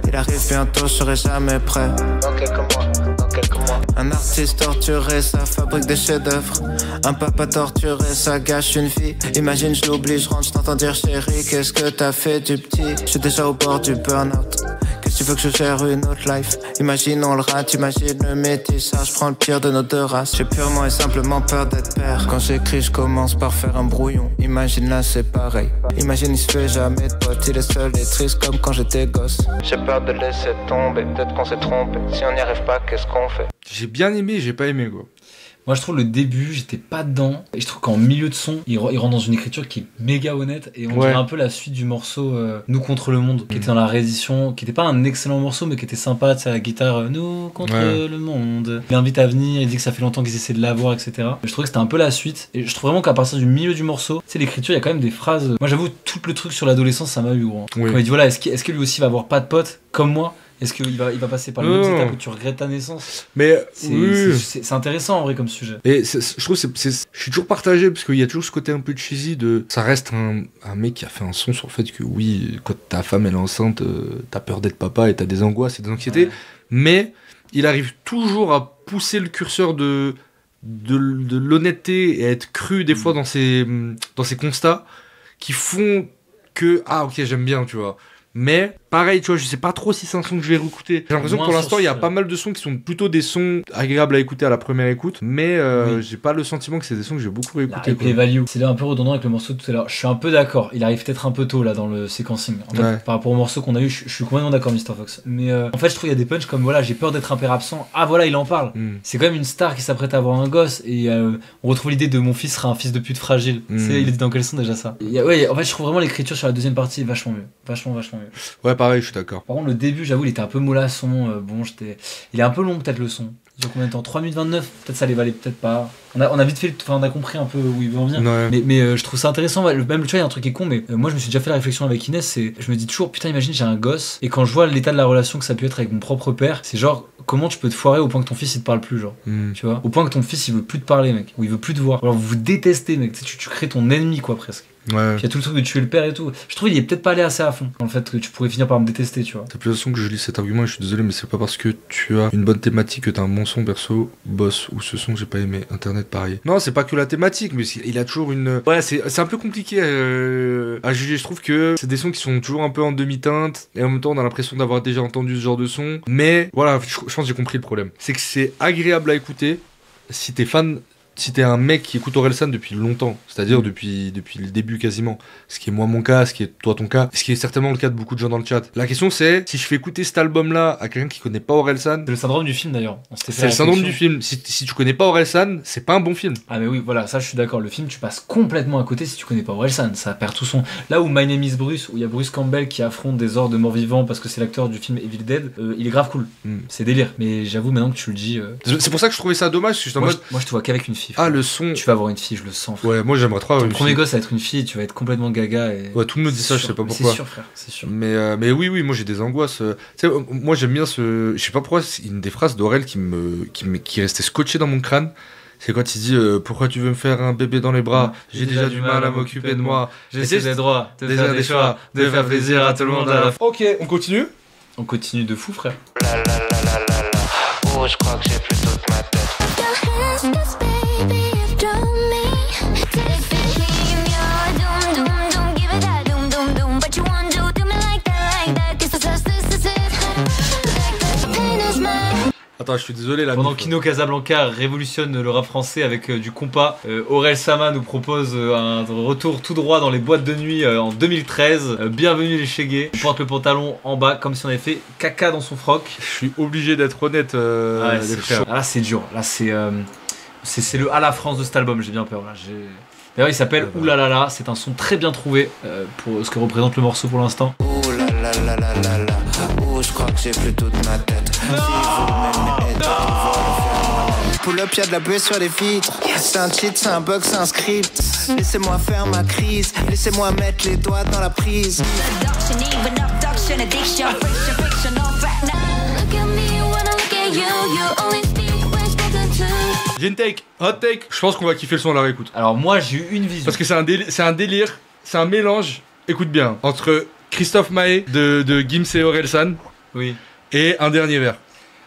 Il arrive bientôt, je serai jamais prêt. Dans quelques mois. Un artiste torturé, ça fabrique des chefs-d'œuvre. Un papa torturé, ça gâche une vie. Imagine, je l'oublie, je rentre, je t'entends dire chérie, qu'est-ce que t'as fait du petit? Je suis déjà au bord du burn-out. Qu'est-ce que tu veux que je gère une autre life? Imagine on le rate, imagine le métissage. Je prends le pire de nos deux races. J'ai purement et simplement peur d'être père. Quand j'écris, je commence par faire un brouillon. Imagine là, c'est pareil. Imagine, il se fait jamais de potes. Il est seul et triste comme quand j'étais gosse. J'ai peur de laisser tomber. Peut-être qu'on s'est trompé. Si on n'y arrive pas, qu'est-ce qu'on fait? J'ai bien aimé, j'ai pas aimé, quoi. Moi je trouve le début, j'étais pas dedans. Et je trouve qu'en milieu de son, il rentre dans une écriture qui est méga honnête. Et on dirait un peu la suite du morceau Nous contre le monde, qui était dans la réédition, qui était pas un excellent morceau, mais qui était sympa, tu sais, la guitare Nous contre le monde. Il invite à venir, il dit que ça fait longtemps qu'ils essaient de l'avoir, etc. Je trouvais que c'était un peu la suite. Et je trouve vraiment qu'à partir du milieu du morceau, tu sais, l'écriture, il y a quand même des phrases. Moi j'avoue, tout le truc sur l'adolescence, ça m'a eu gros. Quand il dit voilà, est-ce que lui aussi va avoir pas de potes comme moi? Est-ce qu'il va passer par les Non, mêmes non. étapes où tu regrettes ta naissance? Mais C'est intéressant en vrai comme sujet. Et je trouve je suis toujours partagé parce qu'il y a toujours ce côté un peu cheesy de ça reste un mec qui a fait un son sur le fait que oui, quand ta femme elle est enceinte, t'as peur d'être papa et t'as des angoisses et des anxiétés, Ouais. mais il arrive toujours à pousser le curseur de l'honnêteté et à être cru des fois dans ses constats qui font que ah ok j'aime bien, tu vois. Mais pareil, tu vois, je sais pas trop si c'est un son que je vais réécouter. J'ai l'impression que pour Moins l'instant, il y a sur- pas mal de sons qui sont plutôt des sons agréables à écouter à la première écoute, mais Oui. j'ai pas le sentiment que c'est des sons que j'ai beaucoup La réécouté. replay value, c'est là un peu redondant avec le morceau de tout à l'heure. Je suis un peu d'accord. Il arrive peut-être un peu tôt là dans le séquencing. En fait, Ouais. par rapport au morceau qu'on a eu, je suis complètement d'accord, Mr. Fox. Mais en fait, je trouve qu'il y a des punchs comme voilà, j'ai peur d'être un père absent. Ah voilà, il en parle. C'est quand même une star qui s'apprête à avoir un gosse et on retrouve l'idée de mon fils sera un fils de pute fragile. Tu sais, il est dit dans quel son déjà ça? Ouais, en fait, je trouve vraiment l'écriture sur la deuxième partie vachement mieux. Vachement mieux. Ouais, pareil, je suis d'accord. Par contre, le début, j'avoue, il était un peu mollasson. Il est un peu long, peut-être, le son. Il dure combien de temps? 3 minutes 29? Peut-être ça les valait, peut-être pas. On a vite fait, on a compris un peu où il veut en venir. Ouais. Mais je trouve ça intéressant. Même, tu vois, il y a un truc qui est con, mais moi, je me suis déjà fait la réflexion avec Inès. C'est, je me dis toujours, putain, imagine, j'ai un gosse. Et quand je vois l'état de la relation que ça peut être avec mon propre père, c'est genre, comment tu peux te foirer au point que ton fils il te parle plus, genre. Tu vois, au point que ton fils il veut plus te parler, mec, ou il veut plus te voir. Alors vous vous détestez, mec. Tu crées ton ennemi, quoi, presque. Ouais. Puis il y a tout le truc de tuer le père et tout. Je trouve qu'il est peut-être pas allé assez à fond dans le fait que tu pourrais finir par me détester, tu vois. C'est plus de façon que je lis cet argument et je suis désolé, mais c'est pas parce que tu as une bonne thématique que t'as un bon son perso, boss, ou ce son que j'ai pas aimé. Internet, pareil. Non, c'est pas que la thématique, mais il a toujours une. Ouais, c'est un peu compliqué à juger. Je trouve que c'est des sons qui sont toujours un peu en demi-teinte et en même temps on a l'impression d'avoir déjà entendu ce genre de son. Mais voilà, je pense que j'ai compris le problème. C'est que c'est agréable à écouter si t'es fan. Si t'es un mec qui écoute Orelsan depuis longtemps, c'est-à-dire depuis le début quasiment, ce qui est moi mon cas, ce qui est toi ton cas, ce qui est certainement le cas de beaucoup de gens dans le chat. La question c'est, si je fais écouter cet album-là à quelqu'un qui connaît pas Orelsan, C'est le syndrome du film d'ailleurs. On s'était fait c'est le la syndrome du réflexion. film. Si tu connais pas Orelsan, c'est pas un bon film. Ah mais oui, voilà, ça je suis d'accord. Le film, tu passes complètement à côté si tu connais pas Orelsan. Ça perd tout son. Là où My Name is Bruce, où il y a Bruce Campbell qui affronte des hordes de morts vivants parce que c'est l'acteur du film Evil Dead, il est grave cool. C'est délire. Mais j'avoue maintenant que tu le dis. C'est pour ça que je trouvais ça dommage, parce que j'étais en Moi, mode, moi je te vois qu'avec une fille. ah frère. le son. Tu vas avoir une fille, je le sens. Frère. Ouais, moi j'aimerais trop avoir Ton une premier fille. gosse va être une fille, tu vas être complètement gaga. Et... Ouais, tout le monde dit ça, je sais pas pourquoi. C'est sûr, frère, c'est sûr. Mais oui, moi j'ai des angoisses. Tu sais, moi j'aime bien ce. Je sais pas pourquoi, c'est une des phrases d'Aurel qui restait scotché dans mon crâne. C'est quand il dit pourquoi tu veux me faire un bébé dans les bras? J'ai déjà du mal à m'occuper de moi. J'essaie des droits, de Déjà faire des choix, de faire plaisir à tout le monde. Ok, on continue. On continue de fou, frère. Oh, je crois que j'ai plus toute ma tête. Attends, je suis désolé là. Pendant Kino Casablanca révolutionne le rap français avec du compas, Aurel Sama nous propose un retour tout droit dans les boîtes de nuit en 2013. Bienvenue les chégués. Il porte le pantalon en bas comme si on avait fait caca dans son froc. Je suis obligé d'être honnête, Ah ouais, les c'est frères. chaud. Ah, là c'est dur. Là c'est le à la France de cet album. J'ai bien peur. Là. D'ailleurs il s'appelle Oulalala. C'est un son très bien trouvé pour ce que représente le morceau pour l'instant. Oh là là là là là là. Oh, je crois que j'ai plus toute ma tête. Si vous m'aimez, aidez-moi à le faire. Pull up, y'a de la buée sur les vitres. C'est un cheat, c'est un bug, c'est un script. Laissez-moi faire ma crise. Laissez-moi mettre les doigts dans la prise. J'ai une take, hot take. Je pense qu'on va kiffer le son à la réécoute. Alors moi j'ai eu une vision. Parce que c'est un délire, c'est un mélange, écoute bien, entre Christophe Maé de Gims et Orelsan Oui. et un dernier verre.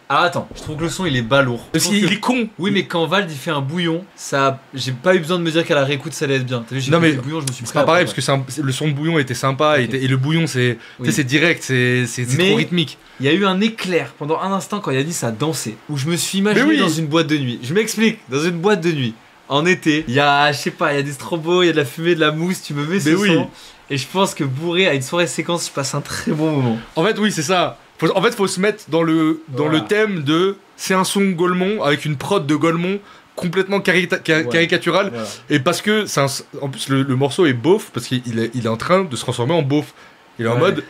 Ah attends, je trouve que le son il est balourd. Parce qu'il est con. Oui mais quand Vald il fait un bouillon, ça, j'ai pas eu besoin de me dire qu'à la réécoute ça allait être bien. T'as vu, j'ai Non, écouté mais le bouillon, je me suis C'est pas pareil parce que le son de bouillon était sympa Ok. et le bouillon c'est Oui. tu sais, c'est direct, c'est Mais- trop rythmique. Il y a eu un éclair pendant un instant quand Yanis a dansé, où je me suis imaginé Mais oui. dans une boîte de nuit. Je m'explique, dans une boîte de nuit, en été, il y a, je sais pas, il y a des strobos, il y a de la fumée, de la mousse, tu me mets ce Mais oui. son. Et je pense que bourré à une soirée séquence, je passe un très bon moment. En fait oui c'est ça. En fait faut se mettre dans le Voilà. thème de c'est un son Golemont avec une prod de Golemont complètement caricaturale. Voilà. Et parce que en plus le morceau est beauf parce qu'il est en train de se transformer en beauf. Il est en Ouais. mode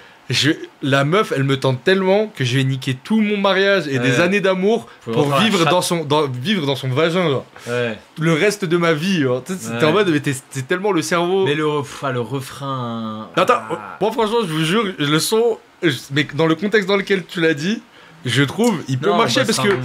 la meuf elle me tente tellement que je vais niquer tout mon mariage et des Ouais. années d'amour Faut pour rentrer vivre dans la vivre dans son vagin genre. Ouais. Le reste de ma vie genre. Tu sais, t'es Ouais. en mode mais t'es tellement le cerveau. Mais le refrain. Attends, Ah. moi franchement je vous jure le son mais dans le contexte dans lequel tu l'as dit, je trouve, il peut marcher bah, parce que.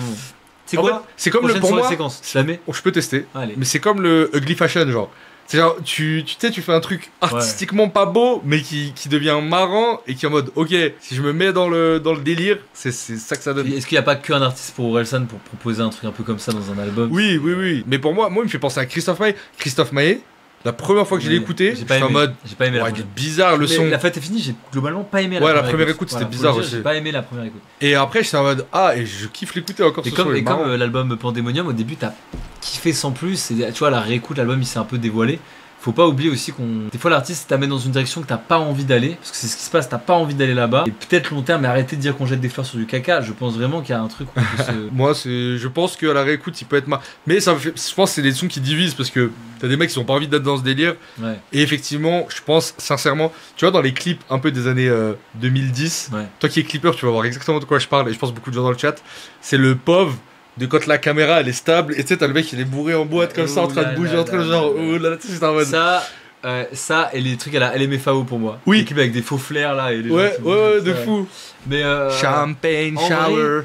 C'est en quoi fait, c'est comme le pour moi. Séquence. Je la mets. Je peux tester. Allez. Mais c'est comme le ugly fashion, genre. C'est genre, tu sais, tu fais un truc artistiquement pas beau, mais qui devient marrant et qui est en mode, ok, si je me mets dans le délire, c'est ça que ça donne. Est-ce qu'il n'y a pas qu'un artiste pour Orelsan pour proposer un truc un peu comme ça dans un album? Oui. Mais pour moi, il me fait penser à Christophe Maé. Christophe Maé, la première fois que je l'ai écouté, j'étais en mode, j'ai pas aimé il est bizarre le son. La fête est finie, j'ai globalement pas aimé la première écoute, c'était bizarre aussi. J'ai pas aimé la première écoute. Et après, j'étais en mode, et je kiffe l'écouter encore ce son. Et comme l'album Pandemonium, au début, t'as kiffé sans plus, et tu vois, la réécoute, l'album il s'est un peu dévoilé. Faut pas oublier aussi des fois l'artiste t'amène dans une direction que t'as pas envie d'aller, parce que c'est ce qui se passe, t'as pas envie d'aller là-bas. Et peut-être long terme, mais arrêtez de dire qu'on jette des fleurs sur du caca. Je pense vraiment qu'il y a un truc où on peut se... Moi, je pense qu'à la réécoute, il peut être mais je pense que c'est des sons qui divisent parce que t'as des mecs qui ont pas envie d'être dans ce délire. Ouais. Et effectivement, je pense sincèrement, tu vois, dans les clips un peu des années 2010, toi qui es clipper, tu vas voir exactement de quoi je parle. Et je pense beaucoup de gens dans le chat. C'est le pauvre de quand la caméra elle est stable et tu sais t'as le mec il est bourré en boîte comme ça en train de bouger entre le genre c'est en mode ça et les trucs elle est MFAO pour moi. Oui, l'équipe avec des faux flares là et les ouais de fou. Mais champagne shower.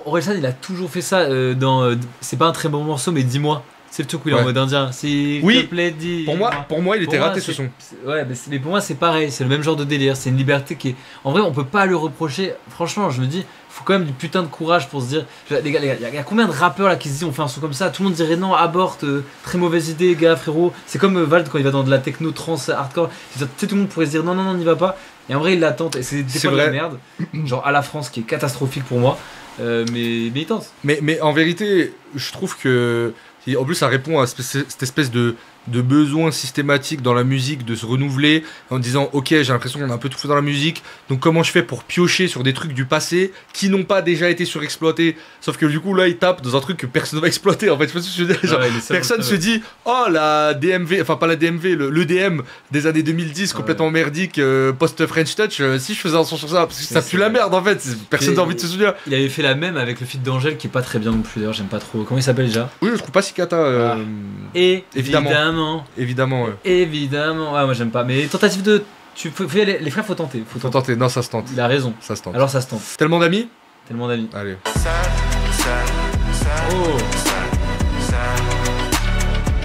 Orelsan il a toujours fait ça dans c'est pas un très bon morceau mais dis-moi. C'est le truc où il est en mode indien. S'il te plaît, dis. Pour moi, il était raté ce son. Ouais, mais pour moi, c'est pareil. C'est le même genre de délire. C'est une liberté qui est. En vrai, on peut pas le reprocher. Franchement, je me dis, faut quand même du putain de courage pour se dire. Les gars, il y a combien de rappeurs là qui se disent on fait un son comme ça? Tout le monde dirait non, aborte, très mauvaise idée, gars, frérot. C'est comme Vald quand il va dans de la techno, trans, hardcore. Tu sais, tout le monde pourrait se dire non, n'y va pas. Et en vrai, il l'attend. Et c'est des fois de la merde. Genre à la France qui est catastrophique pour moi. Mais il tente. Mais en vérité, je trouve que. Et en plus, ça répond à cette espèce de besoin systématique dans la musique de se renouveler en disant ok, j'ai l'impression qu'on a un peu tout fait dans la musique, donc comment je fais pour piocher sur des trucs du passé qui n'ont pas déjà été surexploités, sauf que du coup là il tape dans un truc que personne ne va exploiter en fait. Je sais pas si je veux dire, genre, personne se dit oh la DMV, enfin pas la DMV, le DM des années 2010 complètement merdique post French Touch, si je faisais un son sur ça parce que ça pue la merde en fait, personne n'a envie de se souvenir. Il avait fait la même avec le feat d'Angèle qui est pas très bien non plus d'ailleurs, j'aime pas trop. Comment il s'appelle déjà? Oui, je trouve pas si cata. Et évidemment. Évidemment. Évidemment. Ouais, moi j'aime pas. Mais tentative de. Les frères, faut tenter. Faut tenter. Non, ça se tente. Il a raison. Ça se tente. Alors ça se tente. Tellement d'amis. Allez. Oh.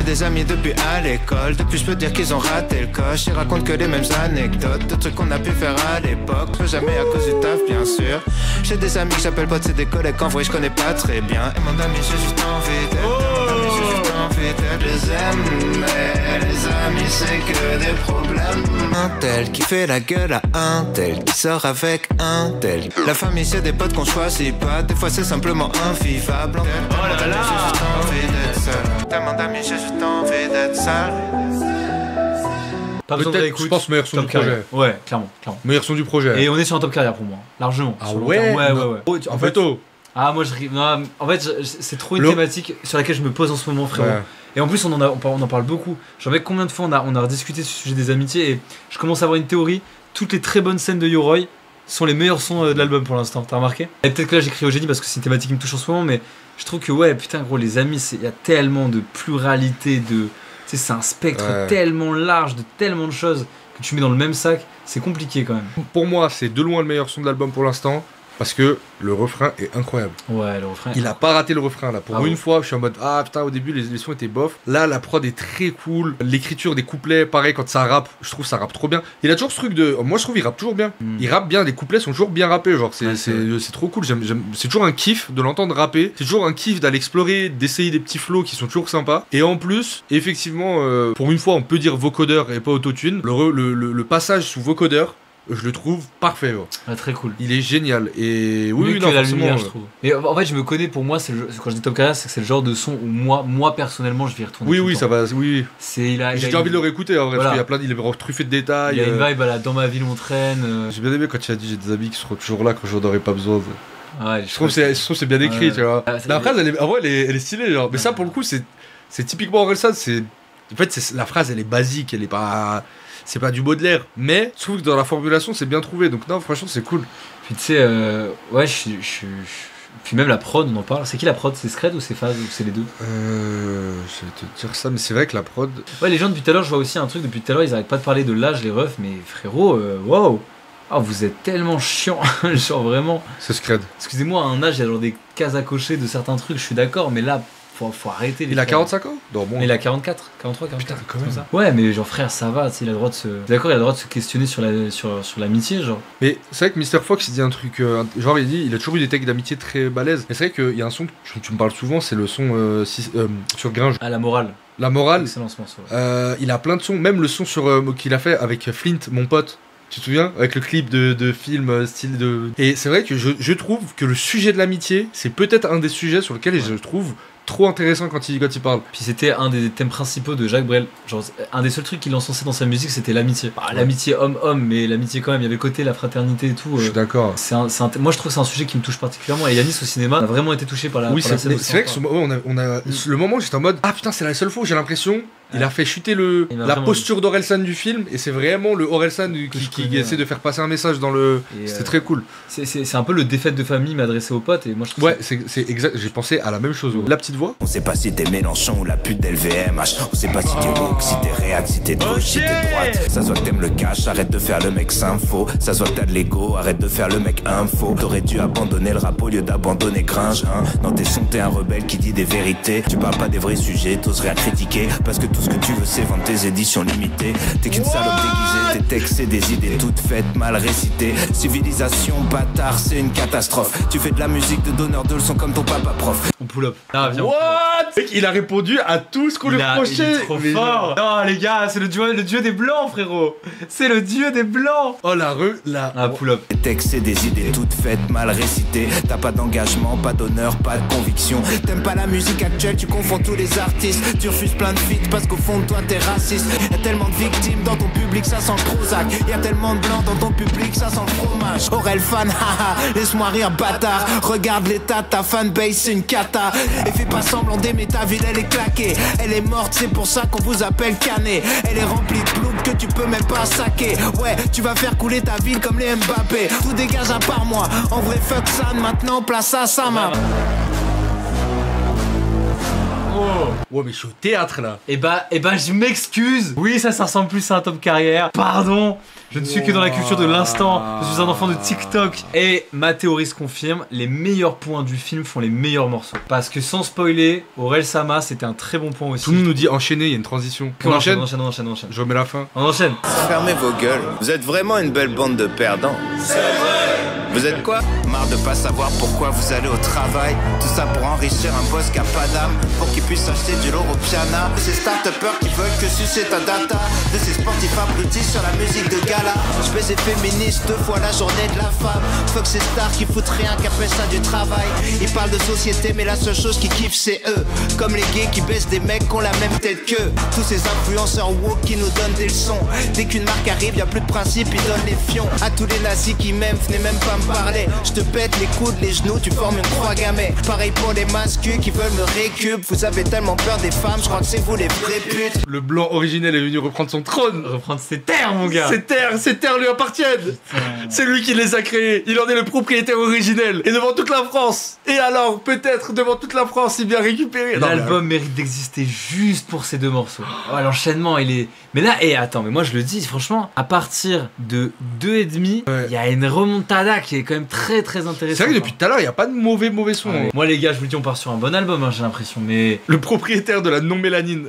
Des amis depuis à l'école, depuis je peux dire qu'ils ont raté le coche. Ils racontent que les mêmes anecdotes, de trucs qu'on a pu faire à l'époque. Peu jamais à cause du taf bien sûr. J'ai des amis que j'appelle potes, c'est des collègues qu'en vrai je connais pas très bien. Et mon ami j'ai juste envie d'être, les aime, mais les amis c'est que des problèmes. Un tel qui fait la gueule à un tel qui sort avec un tel. La famille c'est des potes qu'on choisit pas, des fois c'est simplement invivable. Oh là là, j'ai juste envie d'être seul. Tellement d'amis j'ai juste envie d'être seul. Pas besoin de réécoute. Je pense meilleur son du projet. Ouais, clairement. Meilleur son du projet. Et on est sur un top carrière pour moi, largement. Ah ouais. Ouais. En fait, moi en fait c'est trop une thématique sur laquelle je me pose en ce moment, frérot. Ouais. Et en plus on en parle beaucoup. Genre mec, combien de fois on a rediscuté sur le sujet des amitiés et je commence à avoir une théorie. Toutes les très bonnes scènes de Yoroi sont les meilleurs sons de l'album pour l'instant. T'as remarqué? Et peut-être que là j'écris au génie parce que c'est une thématique qui me touche en ce moment, mais je trouve que ouais putain gros les amis, il y a tellement de pluralité de. Tu sais, c'est un spectre tellement large de tellement de choses que tu mets dans le même sac, c'est compliqué quand même. Pour moi, c'est de loin le meilleur son de l'album pour l'instant. Parce que le refrain est incroyable. Ouais, le refrain. Il a pas raté le refrain là. Pour une fois, je suis en mode putain, au début les sons étaient bof. Là, la prod est très cool. L'écriture des couplets, pareil, quand ça rappe, je trouve ça rappe trop bien. Il a toujours ce truc de. Moi, je trouve il rappe toujours bien. Il rappe bien, les couplets sont toujours bien rappés. Genre, c'est trop cool. C'est toujours un kiff de l'entendre rapper. C'est toujours un kiff d'aller explorer, d'essayer des petits flows qui sont toujours sympas. Et en plus, effectivement, pour une fois, on peut dire vocodeur et pas autotune. Le passage sous vocodeur. Je le trouve parfait. Très cool. Il est génial. Et oui, non, la lumière, je trouve. Mais en fait, je me connais, pour moi, quand je dis top carrière, c'est le genre de son où moi personnellement, je vais y retourner. Oui, ça va. Oui. J'ai déjà envie de le réécouter en vrai, parce qu'il est truffé de détails. Il y a une vibe là, dans ma ville, on traîne. J'ai bien aimé quand tu as dit j'ai des amis qui seront toujours là quand j'en aurais pas besoin. Ouais, je trouve que c'est bien écrit, tu vois. La phrase, elle est stylée, genre. Mais ça, pour le coup, c'est typiquement Orelsan. En fait, la phrase, elle est basique, elle est pas. C'est pas du Baudelaire, mais je trouve que dans la formulation c'est bien trouvé, donc non franchement c'est cool. Puis tu sais, ouais puis même la prod on en parle, c'est qui la prod? C'est Scred ou c'est Phase ou c'est les deux? Je vais te dire ça, mais c'est vrai que la prod... Ouais les gens depuis tout à l'heure, je vois aussi un truc, depuis tout à l'heure ils arrêtent pas de parler de l'âge, les refs, mais frérot, wow. Oh, vous êtes tellement chiant, genre vraiment. C'est scred. Excusez-moi, à un âge, il y a genre des cases à cocher de certains trucs, je suis d'accord, mais là, faut arrêter. Il a 45 ans? Non, bon. Il a 44, 43, 44. Putain, quand même. Ça. Ouais, mais genre frère, ça va, il a le droit de se. D'accord, il a le droit de se questionner sur l'amitié, genre. Mais c'est vrai que Mr. Fox il dit un truc. Genre, il a toujours eu des textes d'amitié très balèzes. Mais c'est vrai qu'il y a un son que tu me parles souvent, c'est le son sur Gringe. Ah, la morale. La morale. Excellent ce morceau. Il a plein de sons, même le son qu'il a fait avec Flint, mon pote. Tu te souviens? Avec le clip de film style de. Et c'est vrai que je trouve que le sujet de l'amitié, c'est peut-être un des sujets sur lesquels je trouve trop intéressant quand il parle. Puis c'était un des thèmes principaux de Jacques Brel. Genre, un des seuls trucs qu'il encensait dans sa musique, c'était l'amitié. Ah, l'amitié homme-homme, mais l'amitié quand même. Il y avait le côté la fraternité et tout. Je suis d'accord. Moi, je trouve que c'est un sujet qui me touche particulièrement. Et Yanis au cinéma a vraiment été touché par la. Oui, par la scène. c'est vrai que le moment où j'étais en mode ah putain, c'est la seule fois où j'ai l'impression. Il a fait chuter la posture d'Orelsan du film et c'est vraiment le Orelsan qui essaie de faire passer un message dans le. C'était très cool. C'est un peu le défaite de famille m'adressé aux potes et moi je trouve. Ouais, c'est exact. J'ai pensé à la même chose. La petite voix. On sait pas si t'es Mélenchon ou la pute d'LVMH. On sait pas si t'es woke, si t'es réac, si t'es de gauche, si t'es droite. Ça se voit que t'aimes le cash, arrête de faire le mec sympho. Ça se voit que t'as de l'ego, arrête de faire le mec info. T'aurais dû abandonner le rap au lieu d'abandonner Gringe, hein. Dans tes sons t'es un rebelle qui dit des vérités. Tu parles pas des vrais sujets, t'oses rien critiquer. Parce que tout ce que tu veux c'est vendre tes éditions limitées. T'es qu'une salope déguisée, tes textes c'est des idées toutes faites, mal récitées. Civilisation, bâtard, c'est une catastrophe. Tu fais de la musique de donneur de leçons comme ton papa prof. On pull up. Ah, viens. What? Il a répondu à tout ce qu'on lui reprochait. Il est trop fort. Non les gars, c'est le dieu des blancs frérot. C'est le dieu des blancs. Oh la pull up. Tes textes c'est des idées toutes faites, mal récitées. T'as pas d'engagement, pas d'honneur, pas de conviction. T'aimes pas la musique actuelle, tu confonds tous les artistes. Tu refuses plein de feats parce qu'au fond de toi t'es raciste. Y'a tellement de victimes dans ton public, ça sent le Prozac. Y'a tellement de blancs dans ton public, ça sent le fromage. Aurel fan, haha, laisse-moi rire bâtard. Regarde l'état de ta fanbase, c'est une cata. Et fais pas semblant d'aimer ta ville, elle est claquée. Elle est morte, c'est pour ça qu'on vous appelle Canet. Elle est remplie de plouc que tu peux même pas saquer. Ouais, tu vas faire couler ta ville comme les Mbappé. Tout dégage à part moi, en vrai fuck ça, maintenant place à Sama. Ouais mais je suis au théâtre là. Et bah je m'excuse. Oui ça ressemble plus à un top carrière. Pardon. Je ne suis que dans la culture de l'instant. Je suis un enfant de TikTok. Et ma théorie se confirme. Les meilleurs points du film font les meilleurs morceaux. Parce que sans spoiler, Aurel Sama c'était un très bon point aussi. Tout le monde nous dit enchaîner, il y a une transition. On enchaîne. Je remets la fin. On enchaîne. Fermez vos gueules. Vous êtes vraiment une belle bande de perdants. C'est vrai. Vous êtes quoi? Marre de pas savoir pourquoi vous allez au travail. Tout ça pour enrichir un boss qui a pas d'âme. Pour qu'il puisse acheter du loro piana. De ces start-upers qui veulent que sucer ta data. De ces sportifs abrutis sur la musique de gala. Je fais des féministes 2 fois la journée de la femme. Fuck ces stars qui foutent rien, qui appellent ça du travail. Ils parlent de société mais la seule chose qui kiffent c'est eux. Comme les gays qui baissent des mecs qui ont la même tête qu'eux. Tous ces influenceurs woke qui nous donnent des leçons. Dès qu'une marque arrive, y a plus de principe, ils donnent les fions. À tous les nazis qui m'aiment, venez même pas me parler. Je te pète les coudes, les genoux, tu formes une croix gammée. Pareil pour les mascus qui veulent me récup. Vous avez tellement peur des femmes, je crois que c'est vous les vraies putes. Le blanc originel est venu reprendre son trône. Reprendre ses terres mon gars. Ces terres lui appartiennent. C'est lui qui les a créées. Il en est le propriétaire originel. Et devant toute la France. Et alors, peut-être devant toute la France, il vient récupérer. L'album mérite d'exister juste pour ces 2 morceaux. Oh, l'enchaînement, il est. Mais là, attends, mais moi je le dis, franchement, à partir de 2,5, il y a une remontada qui est quand même très très intéressante. C'est vrai que depuis tout à l'heure, il n'y a pas de mauvais son. Ouais. Moi, les gars, je vous le dis, on part sur un bon album, hein, j'ai l'impression. Mais. Le propriétaire de la non-mélanine.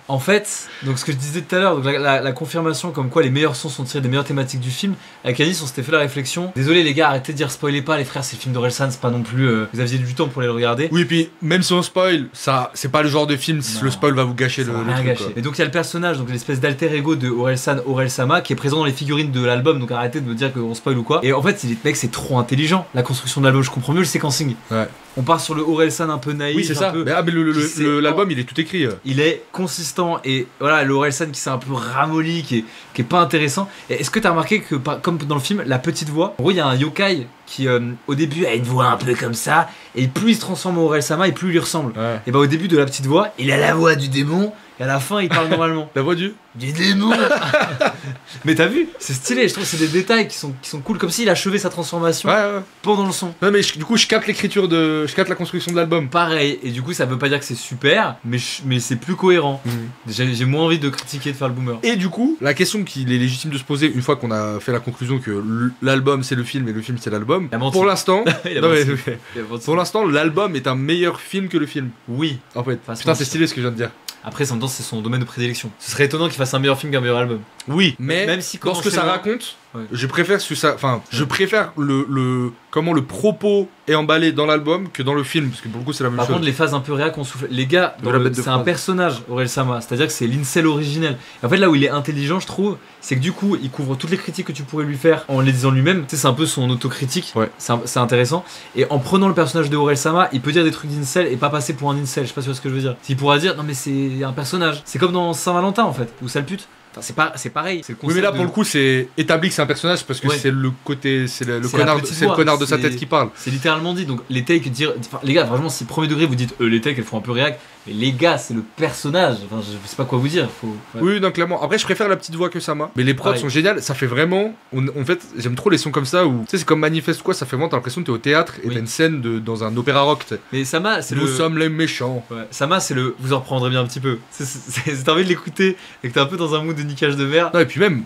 En fait, donc ce que je disais tout à l'heure, donc la confirmation comme quoi les meilleurs sons sont tirés des meilleures thématiques du film. Avec Anis, on s'était fait la réflexion. Désolé les gars, arrêtez de dire spoilez pas, les frères, c'est le film d'Orelsan, c'est pas non plus. Vous aviez du temps pour aller le regarder. Oui, et puis même si on spoil, ça, c'est pas le genre de film, si le spoil va vous gâcher le truc. Gâcher. Et donc il y a le personnage, donc l'espèce d'alter ego de Orelsan, Aurel Sama, qui est présent dans les figurines de l'album, donc arrêtez de me dire qu'on spoil ou quoi. Et en fait, mec, c'est trop intelligent, la construction de l'album, je comprends mieux le séquencing. Ouais. On part sur le Orelsan un peu naïf. Oui, c'est ça. Mais l'album, il est tout écrit. Il est consistant et voilà, l'Orelsan qui s'est un peu ramolli, qui est pas intéressant. Et est-ce que t'as remarqué que, comme dans le film, la petite voix, en gros, il y a un yokai qui, au début, a une voix un peu comme ça, et plus il se transforme en Aurel Sama, et plus il lui ressemble. Ouais. Et bah, au début de la petite voix, il a la voix du démon. Et à la fin, il parle normalement. La voix du démon. Mais t'as vu, c'est stylé, je trouve que c'est des détails qui sont cool, comme s'il achevait sa transformation pendant le son. Ouais, mais du coup, je capte l'écriture de la construction de l'album. Pareil, et du coup ça veut pas dire que c'est super, mais c'est plus cohérent. J'ai moins envie de critiquer de faire le boomer. Et du coup, la question qu'il est légitime de se poser une fois qu'on a fait la conclusion que l'album c'est le film et le film c'est l'album. Pour l'instant, pour l'instant, l'album est un meilleur film que le film. Oui, en fait. Putain, c'est stylé ce que je viens de dire. Après, en même temps, c'est son domaine de prédilection. Ce serait étonnant qu'il fasse un meilleur film qu'un meilleur album. Oui, mais même si dans ce que ça raconte, je préfère je préfère comment le propos est emballé dans l'album que dans le film, parce que pour le coup c'est la même chose. Par contre, les phases un peu réac qu'on souffle. Les gars, c'est un personnage, Aurel Sama, c'est-à-dire que c'est l'incel originel. Et en fait, là où il est intelligent, je trouve, c'est que du coup, il couvre toutes les critiques que tu pourrais lui faire en les disant lui-même. Tu sais, c'est un peu son autocritique. Ouais. C'est intéressant. Et en prenant le personnage de Aurel Sama, il peut dire des trucs d'incel et pas passer pour un incel. Je sais pas si tu vois ce que je veux dire. Il pourra dire, non mais c'est un personnage. C'est comme dans Saint-Valentin en fait, ou sale pute. Enfin, c'est pareil. C'est le oui, mais là pour le coup, c'est établi que c'est un personnage parce que c'est le côté, c'est le connard de sa tête qui parle. C'est littéralement dit. Donc les takes les gars, vraiment, si premier degré vous dites les takes elles font un peu réac, mais les gars, c'est le personnage. Enfin, je sais pas quoi vous dire. Oui, non, clairement. Après, je préfère la petite voix que Sama. Mais les prods sont géniales. Ça fait vraiment. En fait, j'aime trop les sons comme ça où tu sais, c'est comme Manifeste quoi. Ça fait vraiment. T'as l'impression que t'es au théâtre et t'as une scène dans un opéra rock. Mais Sama, c'est Nous sommes les méchants. Sama, c'est le. Vous en reprendrez bien un petit peu. T'as envie de l'écouter et que t'es un peu dans un mood de niquage de merde. Non, et puis même,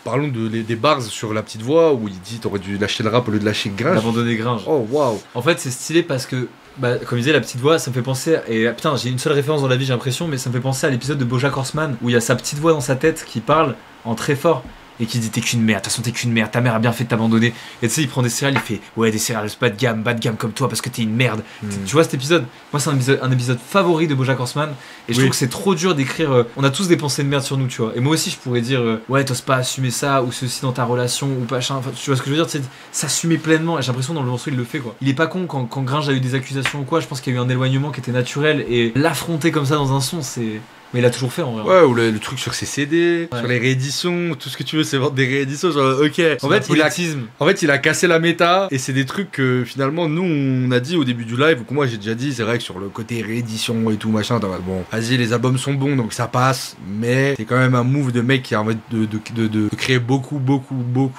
parlons des bars sur la petite voix où il dit t'aurais dû lâcher le rap au lieu de lâcher Gringe. D'abandonner Gringe. Oh waouh. En fait, c'est stylé parce que, comme il disait, la petite voix, ça me fait penser. Et putain, j'ai une seule référence dans la vie, j'ai l'impression, mais ça me fait penser à l'épisode de Bojack Horseman où il y a sa petite voix dans sa tête qui parle en très fort. Et qui dit t'es qu'une merde, de toute façon t'es qu'une merde, ta mère a bien fait de t'abandonner. Et tu sais, il prend des céréales, il fait ouais, des céréales bas de gamme comme toi parce que t'es une merde. Tu vois cet épisode? Moi, c'est un épisode favori de Bojack Horseman. Et je trouve que c'est trop dur d'écrire. On a tous des pensées de merde sur nous, tu vois. Et moi aussi, je pourrais dire ouais, t'oses pas assumer ça ou ceci dans ta relation ou machin. Enfin, tu vois ce que je veux dire? C'est s'assumer pleinement. Et j'ai l'impression dans le morceau, il le fait quoi. Il est pas con quand Gringe a eu des accusations ou quoi. Je pense qu'il y a eu un éloignement qui était naturel. Et l'affronter comme ça dans un son, c'est. Mais il a toujours fait en vrai. Ouais, ou le truc sur ses CD, sur les rééditions, tout ce que tu veux, c'est vendre des rééditions. Genre, ok. En fait, il a cassé la méta et c'est des trucs que finalement, nous, on a dit au début du live, ou que moi j'ai déjà dit, c'est vrai que sur le côté réédition et tout, machin, bon, vas-y, les albums sont bons donc ça passe, mais c'est quand même un move de mec qui a envie de créer beaucoup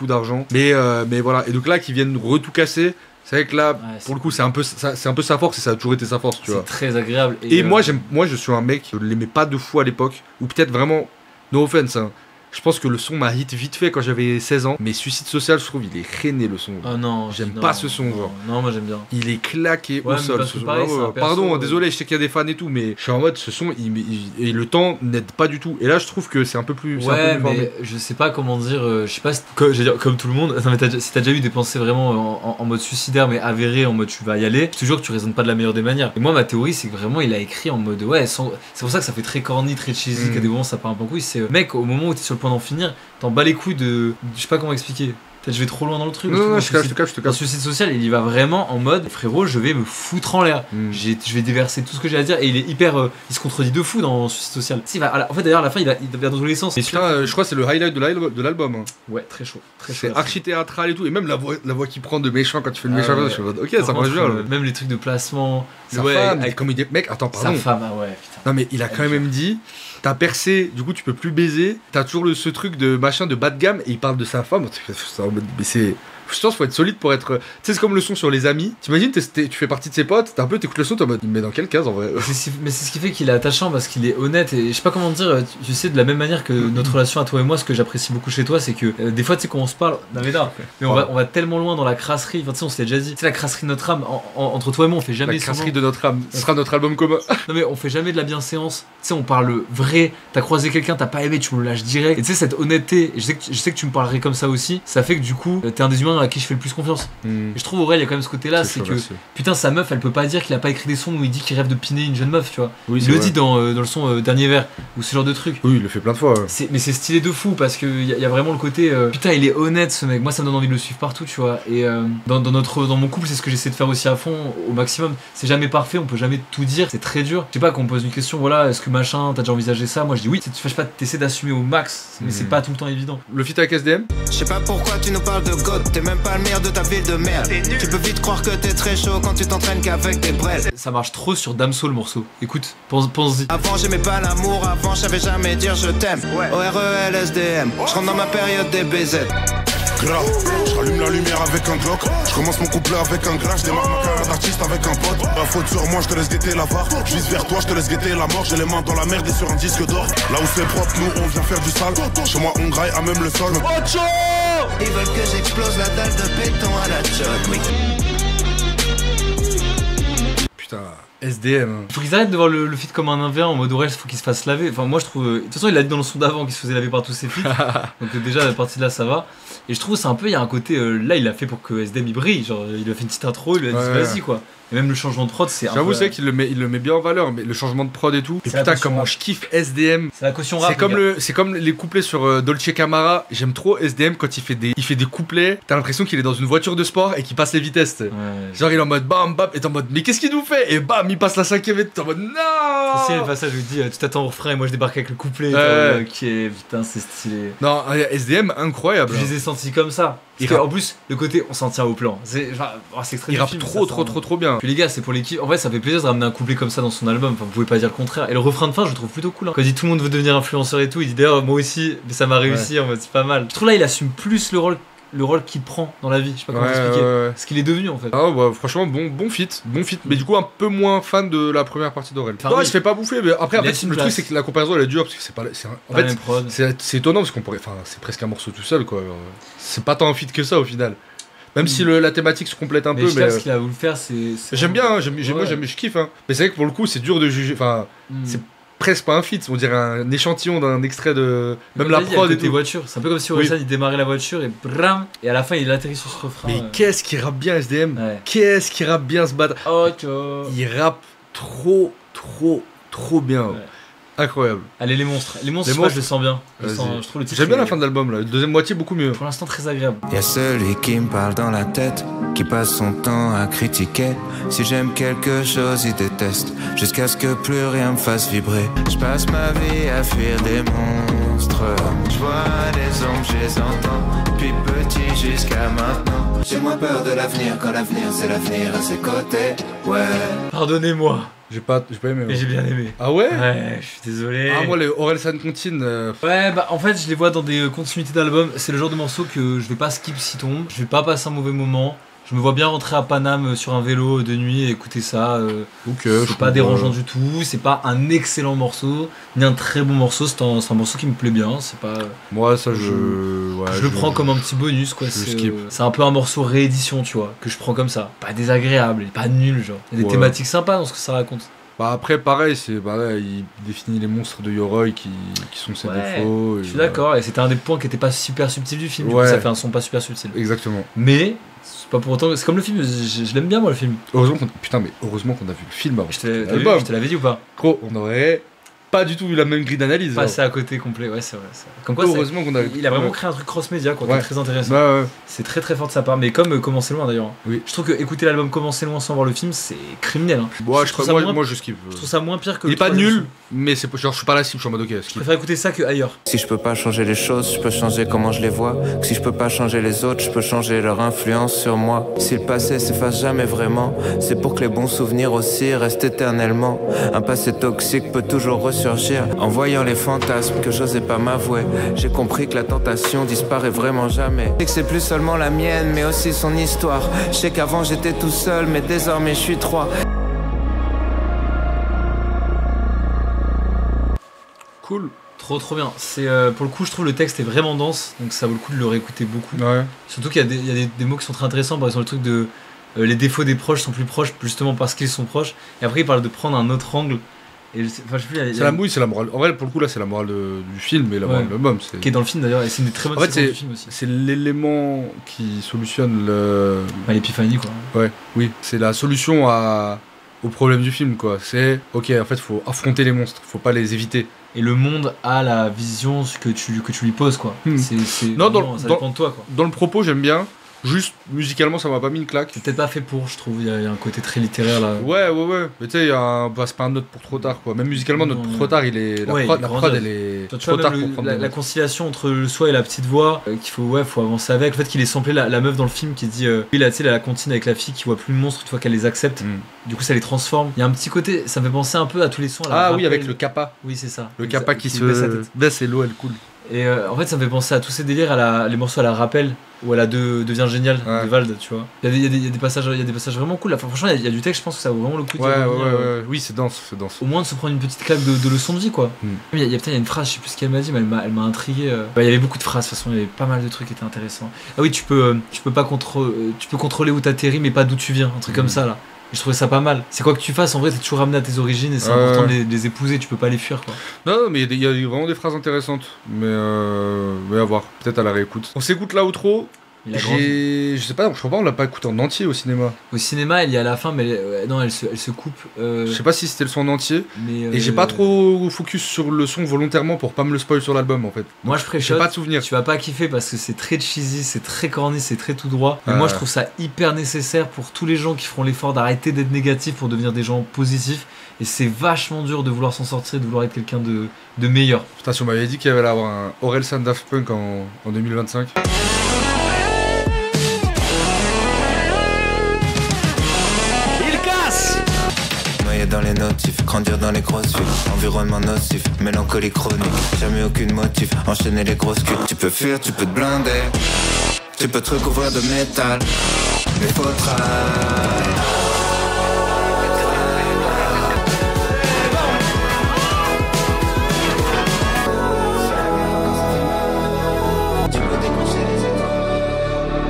d'argent. Mais voilà. Et donc là, qui viennent tout casser. C'est vrai que là, pour le coup, c'est un peu sa force et ça a toujours été sa force, tu vois. C'est très agréable. Et moi, je suis un mec, je l'aimais pas de fou à l'époque, ou peut-être vraiment, no offense, hein. Je pense que le son m'a hit vite fait quand j'avais 16 ans. Mais Suicide Social, je trouve, il est rené le son. Oh non. J'aime pas ce son, genre. Non, moi j'aime bien. Il est claqué au sol. Ce son. Pareil, pardon, désolé, je sais qu'il y a des fans et tout, mais je suis en mode, ce son, et le temps n'aide pas du tout. Et là, je trouve que c'est un peu plus. Ouais, mais je sais pas comment dire. Je sais pas, comme tout le monde. Non, mais si t'as déjà eu des pensées vraiment en mode suicidaire, mais avérées, en mode tu vas y aller, je te jure que tu raisonnes pas de la meilleure des manières. Et moi, ma théorie, c'est que vraiment, il a écrit en mode ouais, c'est pour ça que ça fait très corny, très cheesy, qu'à des moments ça part un peu en couille. C'est mec, au moment où t'es sur le point d'en finir, t'en bats les couilles de. Je sais pas comment expliquer. Peut-être je vais trop loin dans le truc. Non, je te cache. Dans Suicide Social, il y va vraiment en mode frérot, je vais me foutre en l'air. Je vais déverser tout ce que j'ai à dire. Et il est hyper. Il se contredit de fou dans Suicide Social. En fait, d'ailleurs, à la fin, il va dans tous les sens. Putain, je crois que c'est le highlight de l'album. Hein. Ouais, très chaud. C'est archi-théâtral et tout. Et même la voix qu'il prend de méchant quand tu fais le méchant. Je suis en mode, ok, ça marche bien. Même les trucs de placement. Sa femme, comme il dit. Mec, attends, pardon. Sa femme, ah ouais, putain. Non, mais il a quand même dit. T'as percé, du coup tu peux plus baiser. T'as toujours ce truc de machin de bas de gamme et il parle de sa femme. Mais c'est. Je pense qu'il faut être solide pour être. Tu sais, c'est comme le son sur Les Amis. T'imagines, tu fais partie de ses potes, t'écoutes le son, t'es en mode. Il me met dans quelle case en vrai? Mais c'est ce qui fait qu'il est attachant parce qu'il est honnête et je sais pas comment dire. Tu sais, de la même manière que notre relation à toi et moi, ce que j'apprécie beaucoup chez toi, c'est que des fois, tu sais, quand on se parle. Non, mais on va tellement loin dans la crasserie. Enfin, tu sais, on s'était déjà dit. Tu sais, la crasserie de notre âme. Entre toi et moi, on fait jamais. La crasserie de notre âme. Ce sera notre album commun. Non, mais on fait jamais de la bienséance. Tu sais, on parle vrai. T'as croisé quelqu'un, t'as pas aimé, tu me le lâches direct. Et tu sais, cette honnêteté, je sais que tu me parlerais comme ça aussi. Ça fait que du coup, t'es un des humains à qui je fais le plus confiance. Et je trouve Aurel, il y a quand même ce côté-là, c'est que putain, sa meuf, elle peut pas dire qu'il a pas écrit des sons où il dit qu'il rêve de piner une jeune meuf, tu vois. Oui, il le dit dans le son Dernier Verre ou ce genre de truc. Oui, il le fait plein de fois. Mais c'est stylé de fou parce que il y a vraiment le côté putain, il est honnête ce mec. Moi, ça me donne envie de le suivre partout, tu vois. Et dans mon couple, c'est ce que j'essaie de faire aussi à fond, au maximum. C'est jamais parfait, on peut jamais tout dire, c'est très dur. Je sais pas, qu'on me pose une question, voilà, est-ce que machin, t'as déjà envisagé ça? Moi, je dis oui. Tu fâches pas, t'essaies d'assumer au max, mais c'est pas tout le temps évident. Le feat avec SDM. Je sais pas pourquoi tu nous parles de God, t'es même pas le meilleur de ta ville de merde. Tu peux vite croire que t'es très chaud quand tu t'entraînes qu'avec des braises. Ça marche trop sur Damso le morceau. Écoute, pense-y. Avant j'aimais pas l'amour, avant je savais jamais dire je t'aime. OREL SDM, je rentre dans ma période des BZ. grave. Je rallume la lumière avec un Glock. Je commence mon couplet avec un gras. Je démarre ma carrière d'artiste avec un pote. La faute sur moi, je te laisse guetter la barre. Je vise vers toi, je te laisse guetter la mort. J'ai les mains dans la merde et sur un disque d'or. Là où c'est propre, nous on vient faire du sale. Chez moi on graille à même le sol. Ils veulent que j'explose la dalle de béton à la John Wick. Putain, SDM. Faut qu'ils arrêtent de voir le feat comme un invers en mode Aurel, faut qu'il se fasse laver. Enfin, moi je trouve. De toute façon, il a dit dans le son d'avant qu'il se faisait laver par tous ses feats. Donc, déjà, la partie de là, ça va. Et je trouve c'est un peu, il y a un côté. Là, il a fait pour que SDM il brille. Genre, il a fait une petite intro, il lui a dit vas-y quoi. Et même le changement de prod, c'est un peu. J'avoue, c'est qu'il le met bien en valeur, mais le changement de prod et tout. Et putain, comment je kiffe SDM. C'est la caution rap. C'est comme les couplets sur Dolce Camara. J'aime trop SDM quand il fait des couplets. T'as l'impression qu'il est dans une voiture de sport et qu'il passe les vitesses. Ouais. Genre, il est en mode bam, bam, et t'es en mode mais qu'est-ce qu'il nous fait? Et bam, il passe la 5ème et t'es en mode non. C'est le passage où il dit tu t'attends au refrain et moi je débarque avec le couplet. Qui est. Putain, c'est stylé. Non, SDM, incroyable. Je les ai sentis comme ça. En plus, le côté on s'en tient au plan. C'est extrait. Il rappe trop bien. Puis les gars, c'est pour l'équipe. En vrai, ça fait plaisir de ramener un couplet comme ça dans son album. Enfin, vous pouvez pas dire le contraire. Et le refrain de fin, je le trouve plutôt cool. Hein. Quand il dit tout le monde veut devenir influenceur et tout, il dit d'ailleurs moi aussi, mais ça m'a réussi. En mode c'est pas mal. Je trouve là, il assume plus le rôle qu'il prend dans la vie. Je sais pas comment expliquer. Ce qu'il est devenu en fait. Ah bah franchement bon feat. Mais du coup un peu moins fan de la première partie d'Aurel. Non, il se fait pas bouffer. Mais après en fait, le truc c'est que la comparaison elle est dure parce que c'est pas. En fait, c'est étonnant parce qu'on pourrait. Enfin, c'est presque un morceau tout seul quoi. C'est pas tant un feat que ça au final. Même si la thématique se complète un peu, mais ce qu'il a voulu faire, c'est. J'aime bien, moi je kiffe. Hein. Mais c'est vrai que pour le coup, c'est dur de juger. Enfin, c'est presque pas un feat, on dirait un échantillon d'un extrait de. Même la prod et tout. Voitures. C'est un peu comme si Orelsan il démarrait la voiture et bram, et à la fin il atterrit sur ce refrain. Mais qu'est-ce qu'il rappe bien SDM? Qu'est-ce qu'il rappe bien ce bâtard? Il rappe trop bien. Ouais. Incroyable. Allez les monstres, moi je le sens bien. Je trouve le titre. J'aime bien la fin de l'album là, la deuxième moitié beaucoup mieux. Pour l'instant très agréable. Y'a celui qui me parle dans la tête, qui passe son temps à critiquer. Si j'aime quelque chose, il déteste, jusqu'à ce que plus rien me fasse vibrer. Je passe ma vie à fuir des monstres. Je vois les ombres, je les entends, depuis petit jusqu'à maintenant. J'ai moins peur de l'avenir quand l'avenir c'est l'avenir à ses côtés. Ouais. Pardonnez-moi. J'ai pas aimé. Mais j'ai bien aimé. Ah ouais? Ouais, je suis désolé. Ah moi les Orelsan Contine. Ouais bah en fait je les vois dans des continuités d'albums. C'est le genre de morceau que je vais pas skip s'il tombe. Je vais pas passer un mauvais moment. Je me vois bien rentrer à Paname sur un vélo de nuit et écouter ça. C'est pas dérangeant du tout. C'est pas un excellent morceau ni un très bon morceau. C'est un morceau qui me plaît bien. C'est pas. Moi ça je le prends comme un petit bonus quoi. C'est un peu un morceau réédition tu vois que je prends comme ça. Pas désagréable, pas nul genre. Il y a des thématiques sympas dans ce que ça raconte. Bah après pareil il définit les monstres de Yoroi qui sont ses défauts. Je suis d'accord et c'était un des points qui était pas super subtil du film. Du coup, ça fait un son pas super subtil. Exactement. Mais c'est pas pour autant. C'est comme le film. Je l'aime bien moi le film. Heureusement qu'on a vu le film avant. Je te l'avais dit ou pas? Gros, on aurait pas du tout eu la même grille d'analyse. Passé à côté complet, ouais c'est vrai. Comme quoi, heureusement qu'on a. Il a vraiment créé un truc cross-média quoi, qui est très intéressant. C'est très très fort de sa part, mais comme Commencer loin d'ailleurs. Oui. Je trouve que écouter l'album Commencer loin sans voir le film, c'est criminel. Hein. Moi je skip. Je trouve ça moins pire que. Il est pas nul, mais c'est genre je suis pas la cible, je suis en mode ok. Je préfère écouter ça que ailleurs. Si je peux pas changer les choses, je peux changer comment je les vois. Que si je peux pas changer les autres, je peux changer leur influence sur moi. Si le passé s'efface jamais vraiment, c'est pour que les bons souvenirs aussi restent éternellement. Un passé toxique peut toujours ressurgir. En voyant les fantasmes que j'osais pas m'avouer, j'ai compris que la tentation disparaît vraiment jamais. Je sais que c'est plus seulement la mienne, mais aussi son histoire. Je sais qu'avant j'étais tout seul, mais désormais je suis trois. Cool. Trop bien. C'est pour le coup je trouve le texte est vraiment dense, donc ça vaut le coup de le réécouter beaucoup. Ouais. Surtout qu'il y a des mots qui sont très intéressants, par exemple le truc de les défauts des proches sont plus proches justement parce qu'ils sont proches. Et après il parle de prendre un autre angle. C'est la mouille, c'est la morale. En vrai, pour le coup, là, c'est la morale du film et la morale de l'album. Qui est dans le film d'ailleurs, et c'est une des très bonnes séquences du film aussi. C'est l'élément qui solutionne l'épiphanie, quoi. Oui. C'est la solution au problème du film, quoi. C'est, ok, en fait, faut affronter les monstres, faut pas les éviter. Et le monde a la vision que tu lui poses, quoi. Ça dépend de toi, quoi. Dans le propos, j'aime bien. Juste musicalement ça m'a pas mis une claque. C'est peut-être pas fait pour, je trouve, il y a un côté très littéraire là. Ouais. Mais tu sais, c'est pas un note pour trop tard quoi. Même musicalement, note pour trop tard, la prod elle est trop tard pour prendre la conciliation entre le soi et la petite voix, qu'il faut avancer avec. Le fait qu'il ait samplé la meuf dans le film qui dit, la cantine avec la fille qui voit plus le monstre une fois qu'elle les accepte. Du coup ça les transforme. Il y a un petit côté, ça me fait penser un peu à tous les sons. Oui, avec le kappa. Oui, c'est ça. Le kappa qui se baisse et l'eau elle coule. Et en fait, ça me fait penser à tous ces délires, les morceaux à la Rappel ou à la Devient Génial de Vald, tu vois. Il y a des passages vraiment cool. Là. Enfin, franchement, il y a du texte, je pense que ça vaut vraiment le coup de Ouais. Oui, c'est dense. Au moins de se prendre une petite claque de leçon de vie, quoi. Il y a une phrase, je sais plus ce qu'elle m'a dit, mais elle m'a intrigué. Il y avait beaucoup de phrases, de toute façon, il y avait pas mal de trucs qui étaient intéressants. Ah oui, tu peux contrôler où t'atterris, mais pas d'où tu viens, un truc comme ça, là. Et je trouvais ça pas mal. C'est quoi que tu fasses, en vrai, t'es toujours ramené à tes origines et c'est important de les épouser, tu peux pas les fuir, quoi. Non, mais il y a vraiment des phrases intéressantes. Mais à voir, peut-être à la réécoute. On s'écoute l'outro. Je sais pas, je crois pas on l'a pas écouté en entier au cinéma. Au cinéma, elle y est à la fin, mais elle se coupe. Je sais pas si c'était le son en entier. Mais et j'ai pas trop focus sur le son volontairement pour pas me le spoil sur l'album en fait. Moi je préfère. J'ai pas de souvenir. Tu vas pas kiffer parce que c'est très cheesy, c'est très corny, c'est très tout droit. Mais moi je trouve ça hyper nécessaire pour tous les gens qui feront l'effort d'arrêter d'être négatifs pour devenir des gens positifs. Et c'est vachement dur de vouloir s'en sortir, de vouloir être quelqu'un de meilleur. Putain, si on m'avait dit qu'il y avait avoir un Orelsan Daft Punk en 2025. Dans les notifs, grandir dans les grosses villes, environnement nocif, mélancolie chronique, jamais aucune motif, enchaîner les grosses cuites. Tu peux fuir, tu peux te blinder, tu peux te recouvrir de métal, mais faut travailler.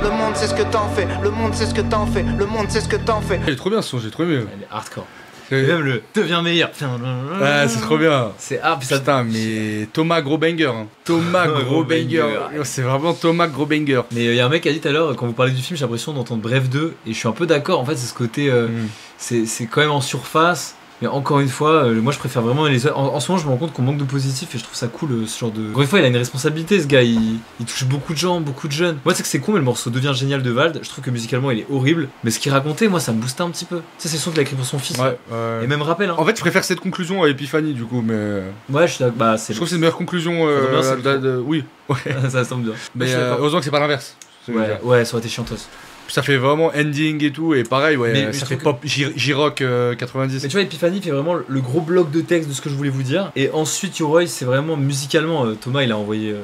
Le monde sait ce que t'en fais, le monde sait ce que t'en fais, le monde sait ce que t'en fais. Il est trop bien ce son, j'ai trop aimé. Elle est hardcore. Et même le devient meilleur. Ouais, c'est trop bien. C'est putain, mais Thomas Grosbanger. Hein. Thomas Grosbanger. C'est vraiment Thomas Grosbanger. Mais il y a un mec qui a dit tout à l'heure, quand vous parlez du film, j'ai l'impression d'entendre Bref 2. Et je suis un peu d'accord, en fait, c'est ce côté. C'est quand même en surface. Mais encore une fois, moi je préfère vraiment les. En ce moment, je me rends compte qu'on manque de positif et je trouve ça cool ce genre de. Encore une fois, il a une responsabilité, ce gars. Il touche beaucoup de gens, beaucoup de jeunes. Moi, c'est que c'est con, mais le morceau Devient Génial de Vald, je trouve que musicalement il est horrible. Mais ce qu'il racontait, moi, ça me boostait un petit peu. Tu sais, c'est le son qu'il a écrit pour son fils. Ouais. Et même rappel. Hein. En fait, je préfère cette conclusion à Epiphanie, du coup, mais. Ouais, je suis d'accord. Bah, je trouve que c'est une meilleure conclusion. Oui. Ouais. Ça semble bien. Mais heureusement que c'est pas l'inverse. Ouais, ça aurait été chiantos. Ça fait vraiment ending et tout, et pareil, mais ça fait pop J-Rock 90. Mais tu vois, Epiphanie fait vraiment le gros bloc de texte de ce que je voulais vous dire. Et ensuite, Yoroi, c'est vraiment musicalement. Thomas, il a envoyé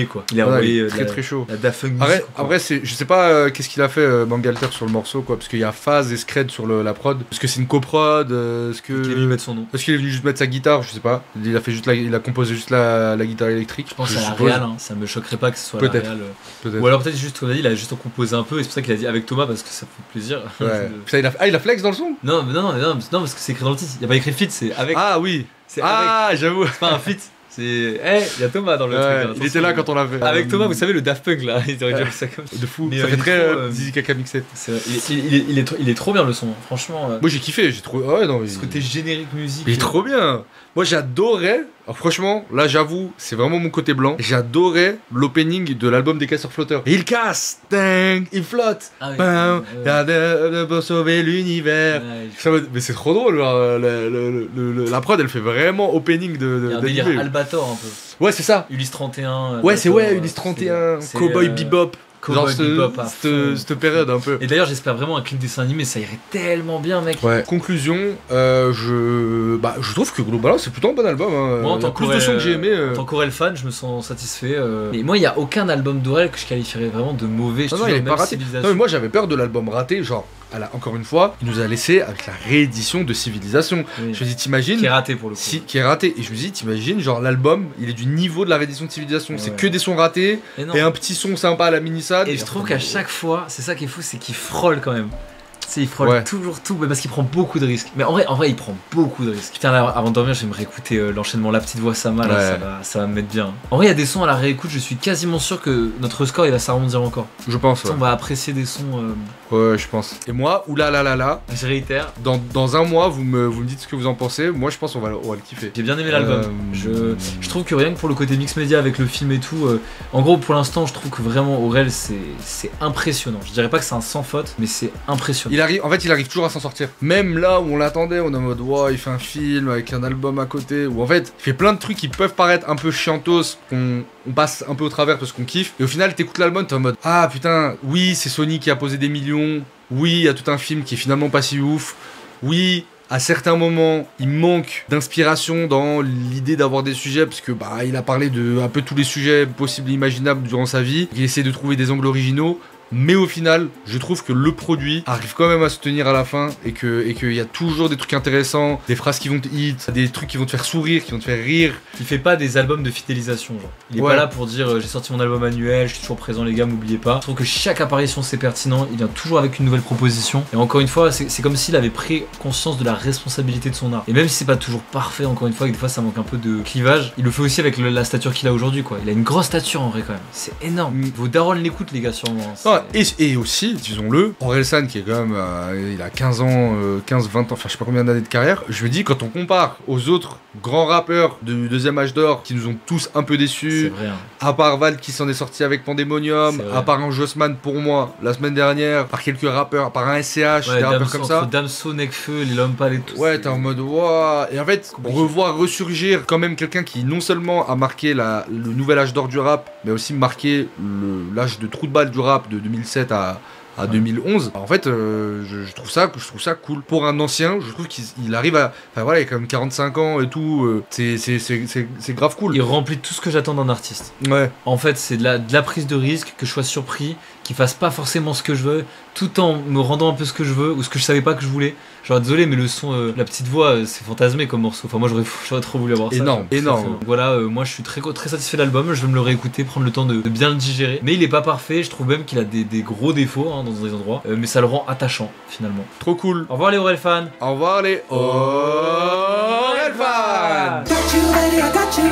quoi. Il a envoyé très chaud. La Daft Punk. Après, je sais pas qu'est-ce qu'il a fait Bangalter sur le morceau, quoi, parce qu'il y a Phase et Scred sur la prod. Parce que c'est une coprod. Est-ce qu'il est venu mettre son nom. Est-ce qu'il est venu juste mettre sa guitare, je sais pas. Il a composé juste la guitare électrique. Je pense à la réal, hein. Ça me choquerait pas que ce soit la réal. Peut-être. Ou alors peut-être juste, il a juste composé un peu, et c'est pour ça qu'il a dit avec Thomas, parce que ça fait plaisir. Ouais. Putain, il a flex dans le son? Non, parce que c'est écrit dans le titre. Il n'y a pas écrit feat, c'est avec. Ah oui. J'avoue. C'est pas un feat. Il y a Thomas dans le truc. Il était là quand on l'a fait. Avec Thomas, vous savez, le Daft Punk là, il aurait dû ça comme de fou. Mais ça fait très Zizi Kaka mixé. Il est trop bien le son, franchement. Moi j'ai kiffé, j'ai trouvé. Ouais, non, ce côté générique musique. Il est trop bien. Moi j'adorais. Alors franchement, là j'avoue, c'est vraiment mon côté blanc. J'adorais l'opening de l'album des Casseurs Flotteurs. Et il casse, il flotte. Pour sauver l'univers. Mais c'est trop drôle. La prod, elle fait vraiment opening de. Il y a un délire Albator un peu. Ouais, c'est ça. Ulysse 31. Ouais, c'est Ulysse 31. Cowboy Bebop. Genre cette période un peu. Et d'ailleurs j'espère vraiment un clip dessin animé, ça irait tellement bien mec. Ouais. Conclusion, je trouve que globalement c'est plutôt un bon album. Hein. Moi en tant plus de sons que j'ai aimé. En tant qu'Aurel fan, je me sens satisfait. Mais moi il n'y a aucun album d'Aurel que je qualifierais vraiment de mauvais. Non, il est pas raté. Non, mais moi j'avais peur de l'album raté, genre. Encore une fois, il nous a laissé avec la réédition de Civilisation. Oui. Je me dis, t'imagines. Qui est raté pour le coup. Qui est raté. Et je me dis, t'imagines, genre l'album, il est du niveau de la réédition de Civilisation. C'est que des sons ratés et un petit son sympa à la mini-sad. Et je trouve qu'à chaque fois, c'est ça qui est fou, c'est qu'il frôle quand même. Il frôle toujours tout, mais parce qu'il prend beaucoup de risques. Mais en vrai, il prend beaucoup de risques. Putain, là, avant de dormir, je vais me réécouter l'enchaînement La Petite Voix Sama, là, ça va me mettre bien. En vrai, il y a des sons à la réécoute, je suis quasiment sûr que notre score il va s'arrondir encore. Je pense. On va apprécier des sons. Ouais, je pense. Et moi, oulala, je réitère. Dans un mois, vous me dites ce que vous en pensez. Moi, je pense qu'on va le kiffer. J'ai bien aimé l'album. Je trouve que rien que pour le côté mix média avec le film et tout, en gros, pour l'instant, je trouve que vraiment Aurel, c'est impressionnant. Je dirais pas que c'est un sans faute, mais c'est impressionnant. Il arrive toujours à s'en sortir. Même là où on l'attendait, on est en mode il fait un film avec un album à côté. Ou en fait, il fait plein de trucs qui peuvent paraître un peu chiantos, qu'on passe un peu au travers parce qu'on kiffe. Et au final, t'écoutes l'album, t'es en mode ah putain, oui, c'est Sony qui a posé des millions. Oui, il y a tout un film qui est finalement pas si ouf. Oui, à certains moments, il manque d'inspiration dans l'idée d'avoir des sujets, parce que bah il a parlé de un peu tous les sujets possibles et imaginables durant sa vie. Il essaie de trouver des angles originaux. Mais au final, je trouve que le produit arrive quand même à se tenir à la fin et qu'il y a toujours des trucs intéressants, des phrases qui vont te hit, des trucs qui vont te faire sourire, qui vont te faire rire. Il fait pas des albums de fidélisation, genre. Il est Ouais. pas là pour dire j'ai sorti mon album annuel, je suis toujours présent les gars, m'oubliez pas. Je trouve que chaque apparition c'est pertinent, il vient toujours avec une nouvelle proposition. Et encore une fois, c'est comme s'il avait pris conscience de la responsabilité de son art. Et même si c'est pas toujours parfait, encore une fois, et que des fois ça manque un peu de clivage, il le fait aussi avec la stature qu'il a aujourd'hui, quoi. Il a une grosse stature en vrai quand même. C'est énorme. Vos darons l'écoutent les gars sûrement. Ah, et aussi, disons-le, Orelsan qui est quand même, il a 15 ans, 15-20 ans, enfin je sais pas combien d'années de carrière, je me dis quand on compare aux autres grands rappeurs du deuxième âge d'or qui nous ont tous un peu C'est déçus, vrai. Hein. à part Val qui s'en est sorti avec Pandemonium, C'est vrai. à part un Jossman pour moi la semaine dernière, par quelques rappeurs, par un SCH, Ouais, des rappeurs comme ça. entre Damso, Nekfeu, les Lompal et tout. Ouais, t'es en mode waouh. Et en fait, Compliqué. revoir ressurgir quand même quelqu'un qui non seulement a marqué le nouvel âge d'or du rap, mais aussi marqué l'âge de trou de balle du rap de 2007 à 2011. En fait, je trouve ça cool. Pour un ancien, je trouve qu'il arrive à... Enfin voilà, il a quand même 45 ans et tout. C'est grave cool. Il remplit tout ce que j'attends d'un artiste. Ouais. En fait, c'est de la prise de risque, que je sois surpris, qu'il fasse pas forcément ce que je veux, tout en me rendant un peu ce que je veux ou ce que je savais pas que je voulais. Genre désolé, mais le son, la petite voix, c'est fantasmé comme morceau. Enfin, moi j'aurais trop voulu avoir ça. Énorme, Très, énorme. très bon. Voilà, moi je suis très satisfait de l'album. Je vais me le réécouter, prendre le temps de bien le digérer. Mais il est pas parfait. Je trouve même qu'il a des gros défauts hein, dans des endroits, mais ça le rend attachant finalement. Trop cool. Au revoir les Aurel fans. Au revoir les Orelsan. Got you, baby, I got you.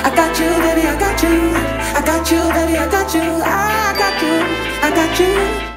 I got you, baby, I got you. I got you, baby, I got you. I got you, I got you.